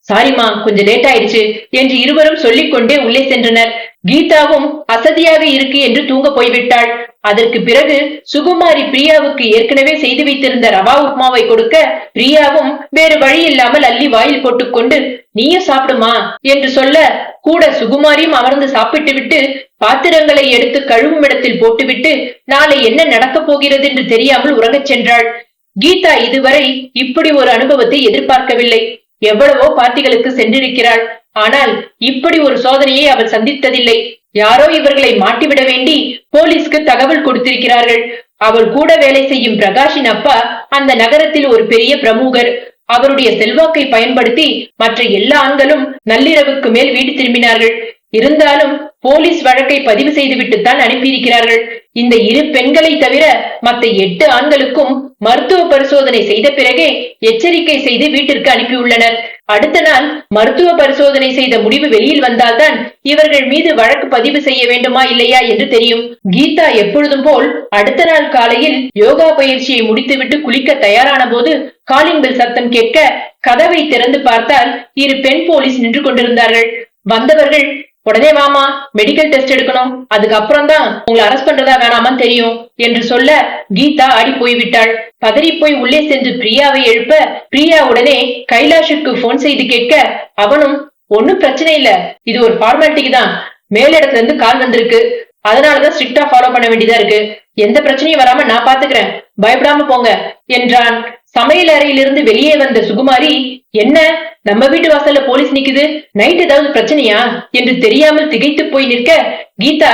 S1: சாரிமா கொஞ்சம் லேட் ஆயிடுச்சு என்று இருவரும் சொல்லிக் கொண்டே உள்ளே சென்றனர். கீதாவும் அசதியாக இருக்கு என்று தூங்க போய்விட்டாள். அதற்கு பிறகு சுகுமாரி பிரியாவுக்கு ஏற்கனவே செய்து வைத்திருந்த ரவா உப்மாவை கொடுக்க பிரியாவும் வேறு வழி இல்லாமல் அள்ளி வாயில் போட்டுக்கொண்டு, நீயும் சாப்பிடுமா என்று சொல்ல கூட சுகுமாரியும் அமர்ந்து சாப்பிட்டு விட்டு பாத்திரங்களை எடுத்து கழுவும் இடத்தில் போட்டுவிட்டு நாளை என்ன நடக்கப் போகிறது என்று தெரியாமல் உறங்கச் சென்றாள். கீதா இதுவரை இப்படி ஒரு அனுபவத்தை எதிர்பார்க்கவில்லை. எவ்வளவோ பார்ட்டிகளுக்கு சென்றிருக்கிறாள். ஆனால் இப்படி ஒரு சோதனையை அவள் சந்தித்ததில்லை. யாரோ இவர்களை மாட்டிவிட வேண்டி போலீஸ்க்கு தகவல் கொடுத்திருக்கிறார்கள். அவள் கூட வேலை செய்யும் பிரகாஷின் அப்பா அந்த நகரத்தில் ஒரு பெரிய பிரமுகர். அவருடைய செல்வாக்கை பயன்படுத்தி மற்ற எல்லா ஆண்களும் நள்ளிரவுக்கு மேல் வீடு திரும்பினார்கள். இருந்தாலும் போலீஸ் வழக்கை பதிவு செய்துவிட்டுத்தான் அனுப்பியிருக்கிறார்கள். இந்த 2 பெண்களை தவிர மற்ற 8 ஆண்களுக்கும் மருத்துவ பரிசோதனை செய்த பிறகே எச்சரிக்கை செய்து வீட்டிற்கு அனுப்பியுள்ளனர். அடுத்த நாள் மருத்துவ பரிசோதனை செய்த முடிவு வெளியில் வந்தால்தான் இவர்கள் மீது வழக்கு பதிவு செய்ய வேண்டுமா இல்லையா என்று தெரியும். கீதா எப்பொழுதும் போல் அடுத்த நாள் காலையில் யோகா பயிற்சியை முடித்துவிட்டு குளிக்க தயாரான போது காலிங் பெல் சத்தம் கேட்க கதவை திறந்து பார்த்தால் 2 பெண் போலீஸ் நின்று கொண்டிருந்தார்கள். வந்தவர்கள், உடனே வாமா, மெடிக்கல் டெஸ்ட் எடுக்கணும், அதுக்கப்புறம் தான் உங்களை அரெஸ்ட் பண்றதா வேணாமான்னு தெரியும் என்று சொல்ல கீதா ஆடி போய்விட்டாள். பதறி போய் உள்ளே சென்று பிரியாவை எழுப்ப பிரியா உடனே கைலாஷுக்கு போன் செய்து கேட்க அவனும், ஒன்னும் பிரச்சனை இல்ல, இது ஒரு ஃபார்மாலிட்டிக்கு தான், மேலிடத்துல இருந்து கால் வந்திருக்கு, அதனாலதான் ஸ்ட்ரிக்டா ஃபாலோ பண்ண வேண்டியதா இருக்கு, எந்த பிரச்சனையும் வராம நான் பாத்துக்கிறேன், பயப்படாம போங்க என்றான். சமையல் அறையிலிருந்து வெளியே வந்த சுகுமாரி, என்ன நம்ம வீட்டு வாசல்ல போலீஸ் நிக்குது, நைட் ஏதாவது பிரச்சனையா என்று தெரியாமல் திகைத்து போய் நிற்க கீதா,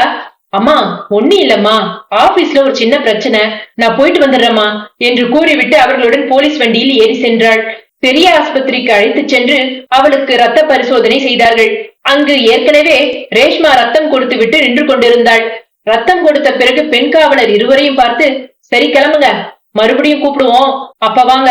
S1: அம்மா ஒண்ணு இல்லம்மா, ஆபீஸ்ல ஒரு சின்ன பிரச்சனை, நான் போயிட்டு வந்துடுறேம்மா என்று கூறிவிட்டு அவர்களுடன் போலீஸ் வண்டியில் ஏறி சென்றாள். பெரிய ஆஸ்பத்திரிக்கு அழைத்து சென்று அவளுக்கு ரத்த பரிசோதனை செய்தார்கள். அங்கு ஏற்கனவே ரேஷ்மா ரத்தம் கொடுத்து விட்டு நின்று கொண்டிருந்தாள். ரத்தம் கொடுத்த பிறகு பெண் காவலர் இருவரையும் பார்த்து, சரி கிளம்புங்க, மறுபடியும் கூப்பிடுவோம், அப்ப வாங்க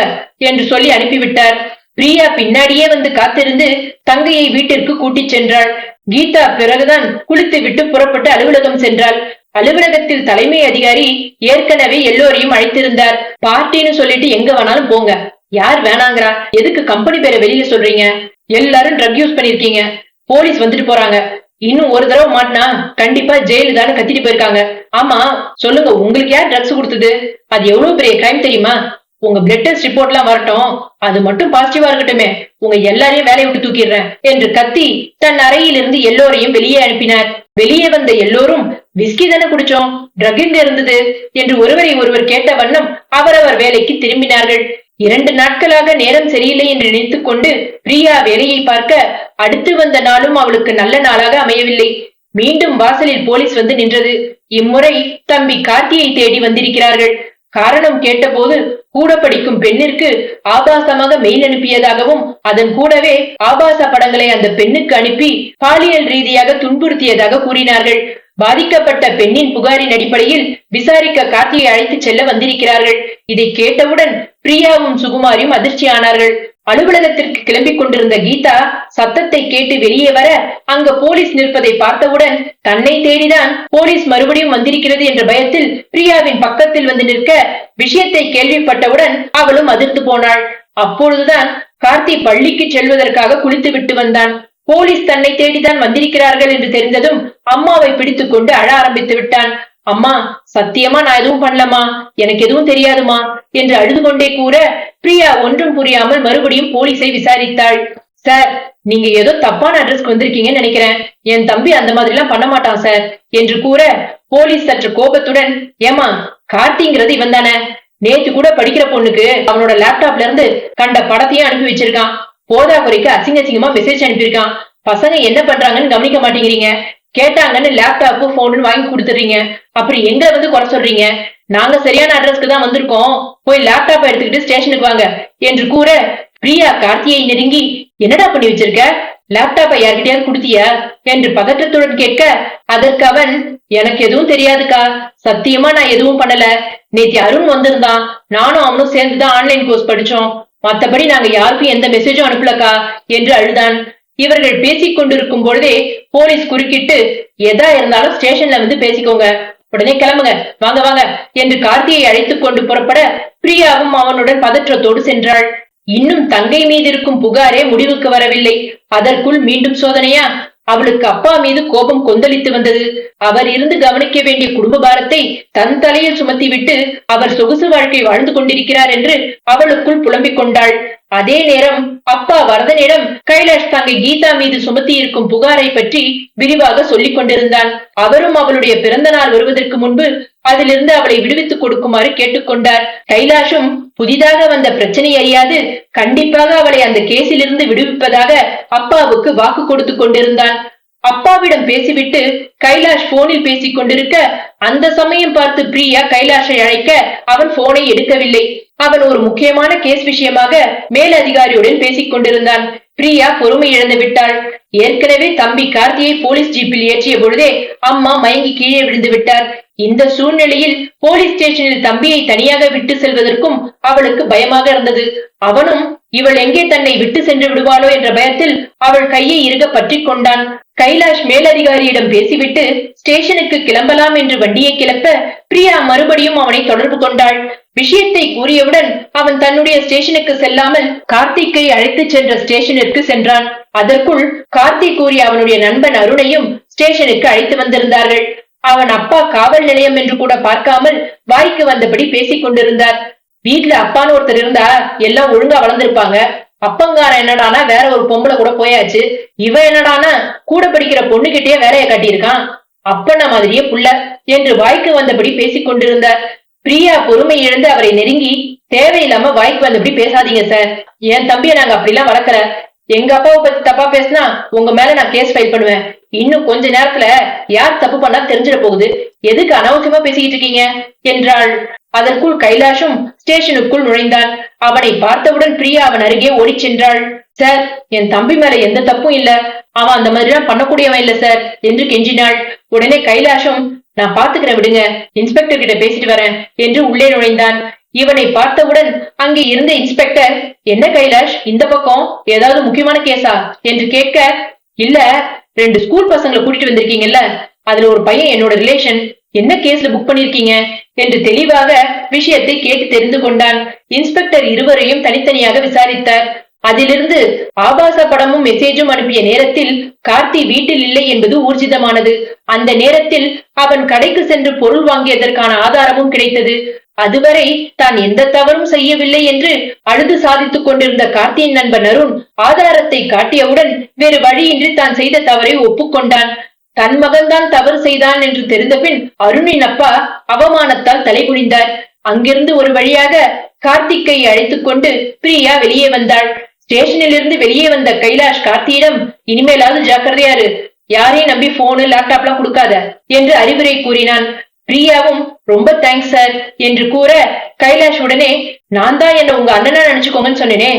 S1: என்று சொல்லி அனுப்பிவிட்டார். பிரியா பின்னாடியே வந்து காத்திருந்து தங்கையை வீட்டிற்கு கூட்டிச் சென்றாள். கீதா பிறகுதான் குளித்து விட்டு புறப்பட்டு அலுவலகம் சென்றாள். அலுவலகத்தில் தலைமை அதிகாரி ஏற்கனவே எல்லோரையும் அழைத்திருந்தார். பார்ட்டின்னு சொல்லிட்டு எங்க வேணாலும் போங்க, யார் வேணாங்கிறா, எதுக்கு கம்பெனி பேரை வெளியில சொல்றீங்க, எல்லாரும் ட்ரக் யூஸ் பண்ணிருக்கீங்க, போலீஸ் வந்துட்டு போறாங்க, இன்னும் ஒரு தடவை மாட்டினா கண்டிப்பா ஜெயிலு தானே கத்திட்டு போயிருக்காங்க, ஆமா சொல்லுங்க, உங்களுக்கு யார் ட்ரக்ஸ் கொடுத்தது, அது எவ்வளவு பெரிய கிரைம் தெரியுமா, உங்க பிளட் டெஸ்ட் ரிப்போர்ட் எல்லாம் வரட்டும், அது மட்டும் பாசிட்டிவா இருக்கட்டுமே, உங்க எல்லாரையும் வேலையை விட்டு தூக்கிடுறேன் என்று கத்தி தன் அறையிலிருந்து எல்லோரையும் வெளியே அனுப்பினார். வெளியே வந்த எல்லோரும், விஸ்கி தானே குடிச்சோம், ட்ரக் எங்க இருந்தது என்று ஒருவரை ஒருவர் கேட்ட வண்ணம் அவரவர் வேலைக்கு திரும்பினார்கள். 2 நாட்களாக நேரம் சரியில்லை என்று நினைத்துக் கொண்டு பிரியா வேலையை பார்க்க அடுத்து வந்த நாளும் அவளுக்கு நல்ல நாளாக அமையவில்லை. மீண்டும் வாசலில் போலீஸ் வந்து நின்றது. இம்முறை தம்பி கார்த்தியை தேடி வந்திருக்கிறார்கள். காரணம் கேட்டபோது கூட படிக்கும் பெண்ணிற்கு ஆபாசமாக மெயில் அனுப்பியதாகவும் அதன் கூடவே ஆபாச படங்களை அந்த பெண்ணுக்கு அனுப்பி பாலியல் ரீதியாக துன்புறுத்தியதாக கூறினார்கள். பாதிக்கப்பட்ட பெண்ணின் புகாரின் அடிப்படையில் விசாரிக்க கார்த்தியை அழைத்து செல்ல வந்திருக்கிறார்கள். இதை கேட்டவுடன் பிரியாவும் சுகுமாரியும் அதிர்ச்சியானார்கள். அலுவலகத்திற்கு கிளம்பிக் கொண்டிருந்த கீதா சத்தத்தை கேட்டு வெளியே வர அங்க போலீஸ் நிற்பதை பார்த்தவுடன் தன்னை தேடிதான் போலீஸ் மறுபடியும் வந்திருக்கிறது என்ற பயத்தில் பிரியாவின் பக்கத்தில் வந்து நிற்க விஷயத்தை கேள்விப்பட்டவுடன் அவளும் அதிர்ந்து போனாள். அப்பொழுதுதான் கார்த்தி பள்ளிக்கு செல்வதற்காக குளித்து விட்டு வந்தான். போலீஸ் தன்னை தேடிதான் வந்திருக்கிறார்கள் என்று தெரிந்ததும் அம்மாவை பிடித்துக் கொண்டு அழ ஆரம்பித்து விட்டான். அம்மா, சத்தியமா நான் எதுவும் பண்ணலமா, எனக்கு எதுவும் தெரியாதுமா என்று அழுது கொண்டே கூற பிரியா ஒன்றும் புரியாமல் மறுபடியும் போலீஸை விசாரித்தாள். சார், நீங்க ஏதோ தப்பான அட்ரஸ்க்கு வந்திருக்கீங்கன்னு நினைக்கிறேன். என் தம்பி அந்த மாதிரி எல்லாம் பண்ண மாட்டான் சார் என்று கூற போலீஸ் சற்று கோபத்துடன், ஏமா, கார்த்திங்கிறது இவன் தானே? நேற்று கூட படிக்கிற பொண்ணுக்கு அவனோட லேப்டாப்ல இருந்து கண்ட படத்தையும் அனுப்பி வச்சிருக்கான். போதா குறைக்கு அசிங்க அசிங்கமா மெசேஜ் அனுப்பியிருக்கான். பசங்க என்ன பண்றாங்கன்னு கவனிக்க மாட்டேங்கிறீங்க. கேட்டாங்கன்னு லேப்டாப்பு போன் வாங்கி கொடுத்துறீங்க. அப்படி எங்க வந்து குறை சொல்றீங்க? நாங்க சரியான அட்ரஸ்க்கு தான் வந்திருக்கோம், போய் லேப்டாப் எடுத்துக்கிட்டு ஸ்டேஷனுக்கு வாங்க என்று கூற பிரியா கார்த்தியை நெருங்கி, என்னடா பண்ணி வச்சிருக்க? லேப்டாப்பை யார்கிட்டயாவது குடுத்தியா என்று பதற்றத்துடன் கேட்க அதற்கு அவன், எனக்கு எதுவும் தெரியாதுக்கா, சத்தியமா நான் எதுவும் பண்ணல. நேத்தி அருண் வந்திருந்தான், நானும் அவனும் சேர்ந்துதான் ஆன்லைன் கோர்ஸ் படிச்சோம். மத்தபடி நாங்க யாருக்கும் எந்த மெசேஜும் அனுப்பலக்கா என்று அழுதான். இவர்கள் பேசிக் கொண்டிருக்கும் பொழுதே போலீஸ் குறுக்கிட்டு, எதா இருந்தாலும் ஸ்டேஷன்ல வந்து பேசிக்கோங்க, உடனே கிளம்புங்க, வாங்க வாங்க என்று கார்த்தியை அழைத்துக் கொண்டு புறப்பட பிரியாவும் அவனுடன் பதற்றத்தோடு சென்றாள். இன்னும் தங்கை மீது இருக்கும் புகாரே முடிவுக்கு வரவில்லை. அதற்குள் மீண்டும் சோதனையா? அவளுக்கு அப்பா மீது கோபம் கொந்தளித்து வந்தது. அவர் இருந்து கவனிக்க வேண்டிய குடும்ப பாரத்தை தன் தலையில் சுமத்திவிட்டு அவர் சொகுசு வாழ்க்கை வாழ்ந்து கொண்டிருக்கிறார் என்று அவளுக்குள் புலம்பிக் கொண்டாள். அதே நேரம் அப்பா வரதனிடம் கைலாஷ் தங்கை கீதா மீது சுமத்தி இருக்கும் புகாரை பற்றி விரிவாக சொல்லிக் கொண்டிருந்தான். அவரும் அவளுடைய பிறந்த நாள் வருவதற்கு முன்பு அதிலிருந்து அவளை விடுவித்துக் கொடுக்குமாறு கேட்டுக்கொண்டார். கைலாஷும் புதிதாக வந்த பிரச்சனை அறியாது கண்டிப்பாக அவளை அந்த கேஸிலிருந்து விடுவிப்பதாக அப்பாவுக்கு வாக்கு கொடுத்து கொண்டிருந்தான். அப்பாவிடம் பேசிவிட்டு கைலாஷ் போனில் பேசிக் கொண்டிருக்க அந்த சமயம் பார்த்து பிரியா கைலாஷை அழைக்க அவன் போனை எடுக்கவில்லை. அவன் ஒரு முக்கியமான கேஸ் விஷயமாக மேல் அதிகாரியுடன் பேசிக் கொண்டிருந்தான். பிரியா பொறுமை இழந்து விட்டாள். ஏற்கனவே தம்பி கார்த்தியை போலீஸ் ஜீப்பில் ஏற்றிய பொழுதே அம்மா மயங்கி கீழே விழுந்து விட்டார். இந்த சூழ்நிலையில் போலீஸ் ஸ்டேஷனில் தம்பியை தனியாக விட்டு செல்வதற்கும் அவளுக்கு பயமாக இருந்தது. அவனும் இவள் எங்கே தன்னை விட்டு சென்று விடுவாளோ என்ற பயத்தில் அவள் கையை இறுக பற்றி கொண்டான். கைலாஷ் மேலதிகாரியிடம் பேசிவிட்டு ஸ்டேஷனுக்கு கிளம்பலாம் என்று வண்டியை கிளப்ப பிரியா மறுபடியும் அவனை தொடர்பு கொண்டாள். விஷயத்தை கூறியவுடன் அவன் தன்னுடைய ஸ்டேஷனுக்கு செல்லாமல் கார்த்திக்கை அழைத்து சென்ற ஸ்டேஷனிற்கு சென்றான். அதற்குள் கார்த்திக் கூறிய அவனுடைய நண்பன் அருணையும் ஸ்டேஷனுக்கு அழைத்து வந்திருந்தார்கள். அவன் அப்பா காவல் நிலையம் என்று கூட பார்க்காமல் வாய்க்கு வந்தபடி பேசிக் கொண்டிருந்தார். வீட்டுல அப்பான்னு ஒருத்தர் இருந்தா எல்லாம் ஒழுங்கா வளர்ந்திருப்பாங்க. அப்பங்கார என்னடானா வேற ஒரு பொம்பளை கூட போயாச்சு. இவன் என்னடானா கூட படிக்கிற பொண்ணுகிட்டயே வேலையை காட்டியிருக்கான். அப்பன மாதிரியே புள்ள என்று வாய்க்கு வந்தபடி பேசிக் கொண்டிருந்தார். பிரியா பொறுமை இழந்து அவரை நெருங்கி, தேவையில்லாம வாய்க்கு வந்தபடி பேசாதீங்க சார். என் தம்பியை நாங்க அப்படிலாம் வளர்க்கற. எங்க அப்பாவை பத்தி தப்பா பேசினா உங்க மேல நான் கேஸ் ஃபைல் பண்ணுவேன். இன்னும் கொஞ்ச நேரத்துல யார் தப்பு பண்ணா தெரிஞ்சிட போகுது. எதுக்கு அனாவசியமா பேசிக்கிட்டு இருக்கீங்க என்றாள். அதற்குள் கைலாஷும் ஸ்டேஷனுக்குள் நுழைந்தான். அவனை பார்த்தவுடன் பிரியா அவன் அருகே ஓடி சென்றாள். சார், என் தம்பி மேல எந்த தப்பும் இல்ல, அவன் அந்த மாதிரி எல்லாம் பண்ணக்கூடியவன் இல்ல சார் என்று கெஞ்சினாள். உடனே கைலாஷும், நான் பாத்துக்கிறேன் விடுங்க, இன்ஸ்பெக்டர் கிட்ட பேசிட்டு வரேன் என்று உள்ளே நுழைந்தான். இவனை பார்த்தவுடன் அங்கே இருந்த இன்ஸ்பெக்டர், என்ன கைலாஷ் இந்த பக்கம், ஏதாவது முக்கியமான கேஸா என்று கேட்க, இல்ல 2 ஸ்கூல் பசங்களை கூட்டிட்டு வந்திருக்கீங்கல்ல, அதுல ஒரு பையன் என்னோட ரிலேஷன், என்ன கேஸ்ல புக் பண்ணிருக்கீங்க என்று தெளிவாக விஷயத்தை கேட்டு தெரிந்து கொண்டான். இன்ஸ்பெக்டர் இருவரையும் தனித்தனியாக விசாரித்தார். அதிலிருந்து ஆபாச படமும் மெசேஜும் அனுப்பிய நேரத்தில் கார்த்தி வீட்டில் இல்லை என்பது ஊர்ஜிதமானது. அந்த நேரத்தில் அவன் கடைக்கு சென்று பொருள் வாங்கியதற்கான ஆதாரமும் கிடைத்தது. அதுவரை தான் எந்த தவறும் செய்யவில்லை என்று அழுது சாதித்துக் கொண்டிருந்த கார்த்தியின் நண்பன் அருண் ஆதாரத்தை காட்டியவுடன் வேறு வழியின்றி தான் செய்த தவறை ஒப்புக்கொண்டான். தன் மகன்தான் தவறு செய்தான் என்று தெரிந்தபின் அருணின் அப்பா அவமானத்தால் தலைகுனிந்தார். அங்கிருந்து ஒரு வழியாக கார்த்திக்கை அழைத்துக் கொண்டு பிரியா வெளியே வந்தாள். ஸ்டேஷனில் இருந்து வெளியே வந்த கைலாஷ் கார்த்தியிடம், இனிமேலாவது ஜாக்கிரதையாரு, யாரையும் நம்பி போனு லேப்டாப் எல்லாம் கொடுக்காத என்று அறிவுரை கூறினான். பிரியாவும் ரொம்ப தேங்க்ஸ் சார் என்று கூற கைலாஷ் உடனே, நான் தான் என்ன உங்க அண்ணனா நினைச்சுக்கோங்கன்னு சொன்னேனே,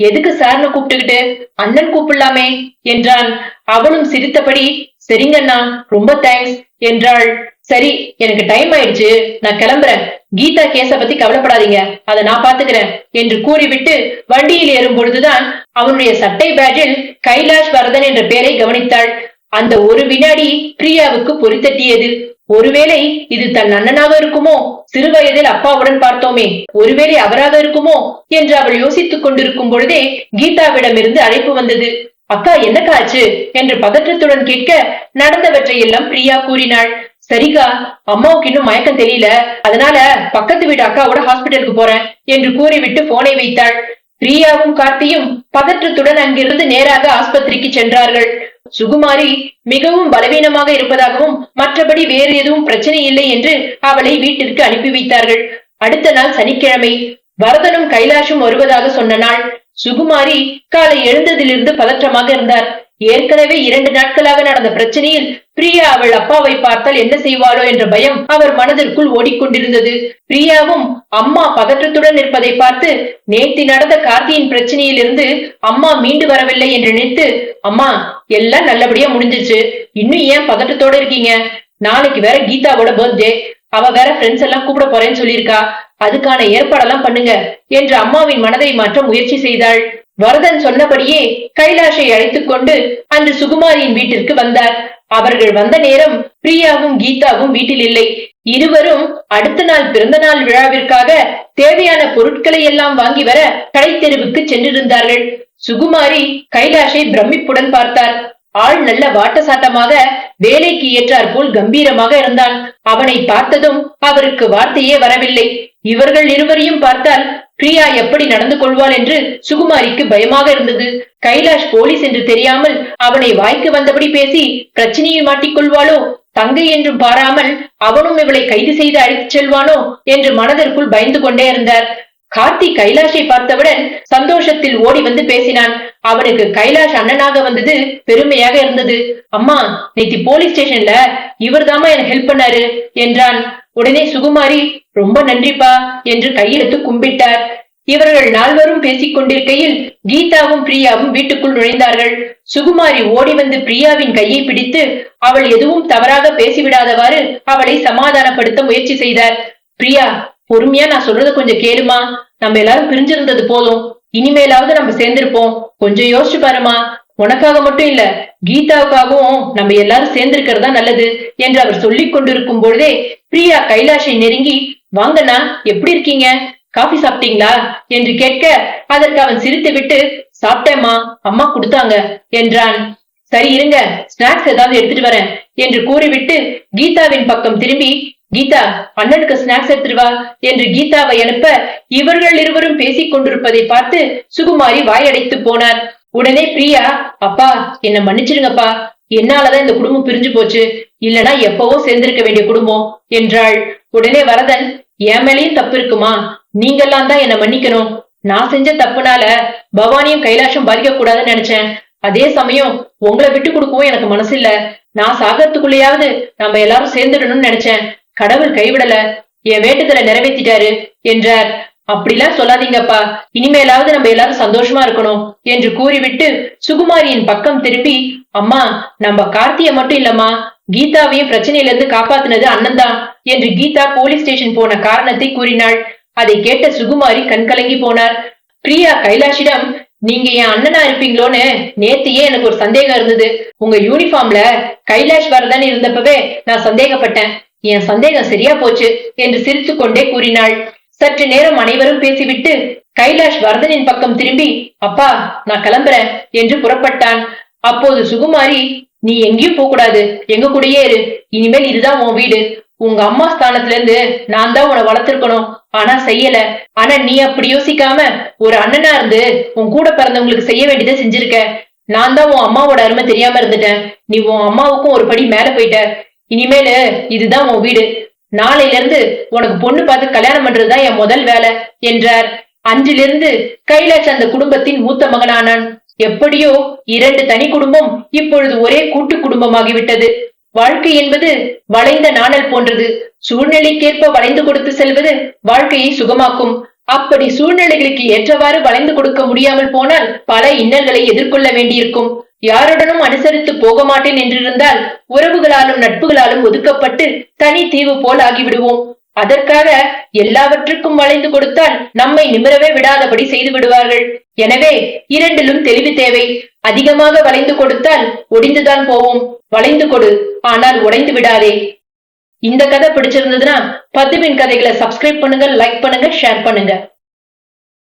S1: எதுக்கு சார்னு கூப்பிட்டுக்கிட்டு, அண்ணன் கூப்பிடலாமே என்றான். அவளும் சிரித்தபடி, சரிங்கண்ணா ரொம்ப தேங்க்ஸ் என்றாள். சரி, எனக்கு டைம் ஆயிடுச்சு, நான் கிளம்புறேன், கீதா கேஸ பத்தி கவலைப்படாதீங்க, அதை நான் பாத்துக்கிறேன் என்று கூறிவிட்டு வண்டியில் ஏறும் பொழுதுதான் அவனுடைய சட்டை பேஜில் கைலாஷ் வரதன் என்ற பெயரை கவனித்தாள். அந்த ஒரு வினாடி பிரியாவுக்கு பொறித்தட்டியது. ஒருவேளை இது தன் அண்ணனாக இருக்குமோ, சிறு வயதில் அப்பாவுடன் பார்த்தோமே, ஒருவேளை அவராக இருக்குமோ என்று அவள் யோசித்துக் கொண்டிருக்கும் பொழுதே கீதாவிடமிருந்து அழைப்பு வந்தது. அக்கா என்னக்கா ஆச்சு என்று பதற்றத்துடன் கேட்க நடந்தவற்றை எல்லாம் பிரியா கூறினாள். சரிக்கா, அம்மாவுக்கு இன்னும் மயக்கம் தெரியல, அதனால பக்கத்து வீட்டு அக்காவோட ஹாஸ்பிட்டலுக்கு போறேன் என்று கூறிவிட்டு போனை வைத்தாள். பிரியாவும் கார்த்தியும் பதற்றத்துடன் அங்கிருந்து நேராக ஆஸ்பத்திரிக்கு சென்றார்கள். சுகுமாரி மிகவும் பலவீனமாக இருப்பதாகவும் மற்றபடி வேறு எதுவும் பிரச்சனை இல்லை என்று அவளை வீட்டிற்கு அனுப்பி வைத்தார்கள். அடுத்த நாள் சனிக்கிழமை. வரதனும் கைலாஷும் வருவதாக சொன்ன நாள். சுகுமாரி காலை எழுந்ததிலிருந்து பதற்றமாக இருந்தார். ஏற்கனவே 2 நாட்களாக நடந்த பிரச்சனையில் பிரியா அவள் அப்பாவை பார்த்தால் என்ன செய்வாளோ என்ற பயம் அவர் மனதிற்குள் ஓடிக்கொண்டிருந்தது. பிரியாவும் அம்மா பதற்றத்துடன் இருப்பதை பார்த்து நேற்று நடந்த கார்த்தியின் பிரச்சனையில் இருந்து அம்மா மீண்டு வரவில்லை என்று நினைத்து, அம்மா எல்லாம் நல்லபடியா முடிஞ்சிருச்சு, இன்னும் ஏன் பதற்றத்தோட இருக்கீங்க? நாளைக்கு வேற கீதாவோட பர்த்டே, அவ வேற ஃப்ரெண்ட்ஸ் எல்லாம் கூப்பிட போறேன்னு சொல்லியிருக்கா, அதுக்கான ஏற்பாடெல்லாம் பண்ணுங்க என்று அம்மாவின் மனதை மாற்ற முயற்சி செய்தாள். வரதன் சொன்னபடியே கைலாஷை அழைத்துக் கொண்டு அன்று சுகுமாரியின் வீட்டிற்கு வந்தார். அவர்கள் வந்த நேரம் பிரியாவும் கீதாவும் வீட்டில் இல்லை. இருவரும் அடுத்த நாள் பிறந்த நாள் விழாவிற்காக தேவையான பொருட்களை எல்லாம் வாங்கி வர கடைத்தெருவுக்கு சென்றிருந்தார்கள். சுகுமாரி கைலாஷை பிரமிப்புடன் பார்த்தார். ஆள் நல்ல வாட்டசாட்டமாக வேலைக்கு ஏற்றார் போல் கம்பீரமாக இருந்தான். அவனை பார்த்ததும் அவருக்கு வார்த்தையே வரவில்லை. இவர்கள் இருவரையும் பார்த்தால் பிரியா எப்படி நடந்து கொள்வாள் என்று சுகுமாரிக்கு பயமாக இருந்தது. கைலாஷ் போலீஸ் என்று தெரியாமல் அவனை வாய்க்கு வந்தபடி பேசி பிரச்சனையை மாட்டிக்கொள்வாளோ, தங்கை என்றும் பாராமல் அவனும் இவளை கைது செய்து அழைத்துச் செல்வானோ என்று மனதிற்குள் பயந்து கொண்டே இருந்தார். கார்த்தி கைலாஷை பார்த்தவுடன் சந்தோஷத்தில் ஓடி வந்து பேசினான். அவனுக்கு கைலாஷ் அண்ணனாக வந்தது பெருமையாக இருந்தது. அம்மா, நேத்தி போலீஸ் ஸ்டேஷன்ல இவர் தாமா எனக்கு ஹெல்ப் பண்ணாரு என்றான். உடனே சுகுமாரி ரொம்ப நன்றிப்பா என்று கையெழுத்து கும்பிட்டார். இவர்கள் நால்வரும் பேசிக் கொண்டிருக்கையில் கீதாவும் பிரியாவும் வீட்டுக்குள் நுழைந்தார்கள். சுகுமாரி ஓடி வந்து பிரியாவின் கையை பிடித்து அவள் எதுவும் தவறாக பேசிவிடாதவாறு அவளை சமாதானப்படுத்த முயற்சி செய்தார். பிரியா, பொறுமையா நான் சொல்றத கொஞ்சம் கேளுமா, நம்ம எல்லாரும் பிரிஞ்சிருந்தது போதும், இனிமேலாவது நம்ம சேர்ந்திருப்போம், கொஞ்சம் யோசிச்சு பாருமா, உனக்காக மட்டும் இல்ல கீதாவுக்காகவும் நம்ம எல்லாரும் சேர்ந்திருக்கிறதா நல்லது என்று அவர் சொல்லிக் கொண்டிருக்கும் பொழுதே பிரியா கைலாஷை நெருங்கி, வாங்கண்ணா எப்படி இருக்கீங்க, காபி சாப்பிட்டீங்களா என்று கேட்க அதற்கு அவன் சிரித்து விட்டு, சாப்பிட்டேம்மா, அம்மா கொடுத்தாங்க என்றான். சரி இருங்க, ஸ்நாக்ஸ் ஏதாவது எடுத்துட்டு வரேன் என்று கூறிவிட்டு கீதாவின் பக்கம் திரும்பி, கீதா அண்ணனுக்கு ஸ்நாக்ஸ் எடுத்துட்டு வா என்று கீதாவை அனுப்ப இவர்கள் இருவரும் பேசிக் கொண்டிருப்பதை பார்த்து சுகுமாரி வாயடைத்து போனார். உடனே பிரியா, அப்பா என்ன மன்னிச்சிருங்கப்பா, என்னாலதான் இந்த குடும்பம் பிரிஞ்சு போச்சு, இல்லனா எப்பவோ சேர்ந்திருக்க வேண்டிய குடும்பம் என்றாள். உடனே வரதன், என் மேலேயும் தப்பு இருக்குமா, நீங்கெல்லாம் தான் என்ன மன்னிக்கணும், நான் செஞ்ச தப்புனால பவானியும் கைலாஷம் பாதிக்க கூடாதுன்னு நினைச்சேன், அதே சமயம் உங்களை விட்டு கொடுக்கவும் எனக்கு மனசு இல்ல, நான் சாகறதுக்குள்ளேயாவது நம்ம எல்லாரும் சேர்ந்துடணும்னு நினைச்சேன், கடவுள் கைவிடல, என் வேண்டுதலை நிறைவேற்றிட்டாரு என்றார். அப்படிலாம் சொல்லாதீங்கப்பா, இனிமேலாவது நம்ம எல்லாரும் சந்தோஷமா இருக்கணும் என்று கூறிவிட்டு சுகுமாரியின் பக்கம் திரும்பி, அம்மா நம்ம கார்த்திய மட்டும் இல்லம்மா, கீதாவையும் பிரச்சனையில இருந்து காப்பாத்தினது அண்ணன் தான் என்று கீதா போலீஸ் ஸ்டேஷன் போன காரணத்தை கூறினாள். அதை கேட்ட சுகுமாரி கண்கலங்கி போனார். பிரியா கைலாஷிடம், நீங்க என் அண்ணனா இருப்பீங்களோன்னு நேத்தியே எனக்கு ஒரு சந்தேகம் இருந்தது, உங்க யூனிஃபார்ம்ல கைலாஷ் வரதான் இருந்தப்பவே நான் சந்தேகப்பட்டேன், என் சந்தேகம் சரியா போச்சு என்று சிரித்து கொண்டே கூறினாள். சற்று நேரம் அனைவரும் பேசிவிட்டு கைலாஷ் வரதனின் பக்கம் திரும்பி, அப்பா நான் கிளம்புறேன் என்று புறப்பட்டான். அப்போது சுகுமாரி, நீ எங்கேயும் போக கூடாது, எங்க கூடயே இரு, இனிமேல் இதுதான் உன் வீடு, உங்க அம்மா ஸ்தானத்துல இருந்து நான் தான் உன்னை வளர்த்திருக்கணும், ஆனா செய்யல, ஆனா நீ அப்படி யோசிக்காம ஒரு அண்ணனா இருந்து உன் கூட பிறந்தவங்களுக்கு செய்ய வேண்டியதை செஞ்சிருக்க, நான் தான் உன் அம்மாவோட அருமை தெரியாம இருந்துட்டேன், நீ உன் அம்மாவுக்கும் ஒரு படி மேல போயிட்ட, இனிமேலு இதுதான் உன் வீடு, நாளையில இருந்து உனக்கு பொண்ணு பார்த்து கல்யாணம் பண்றதுதான் என் முதல் வேலை என்றார். அன்றிலிருந்து கைலாஷ் அந்த குடும்பத்தின் மூத்த மகனானான். எப்படியோ 2 தனி குடும்பம் இப்பொழுது ஒரே கூட்டு குடும்பமாகிவிட்டது. வாழ்க்கை என்பது வளைந்த நாணல் போன்றது, சூழ்நிலைக்கேற்ப வளைந்து கொடுத்து செல்வது வாழ்க்கையை சுகமாக்கும். அப்படி சூழ்நிலைகளுக்கு ஏற்றவாறு வளைந்து கொடுக்க முடியாமல் போனால் பல இன்னல்களை எதிர்கொள்ள வேண்டியிருக்கும். யாருடனும் அனுசரித்து போக மாட்டேன் என்றிருந்தால் உறவுகளாலும் நட்புகளாலும் ஒதுக்கப்பட்டு தனி தீவு போல் ஆகிவிடுவோம். அதற்காக எல்லாவற்றுக்கும் வளைந்து கொடுத்தால் நம்மை நிமிரவே விடாதபடி செய்து விடுவார்கள். எனவே இரண்டிலும் தெளிவு தேவை. அதிகமாக வளைந்து கொடுத்தால் ஒடிந்துதான் போவோம். வளைந்து கொடு, ஆனால் உடைந்து விடாதே. இந்த கதை பிடிச்சிருந்ததுன்னா பத்துவின் கதைகளை சப்ஸ்கிரைப் பண்ணுங்க, லைக் பண்ணுங்க, ஷேர் பண்ணுங்க.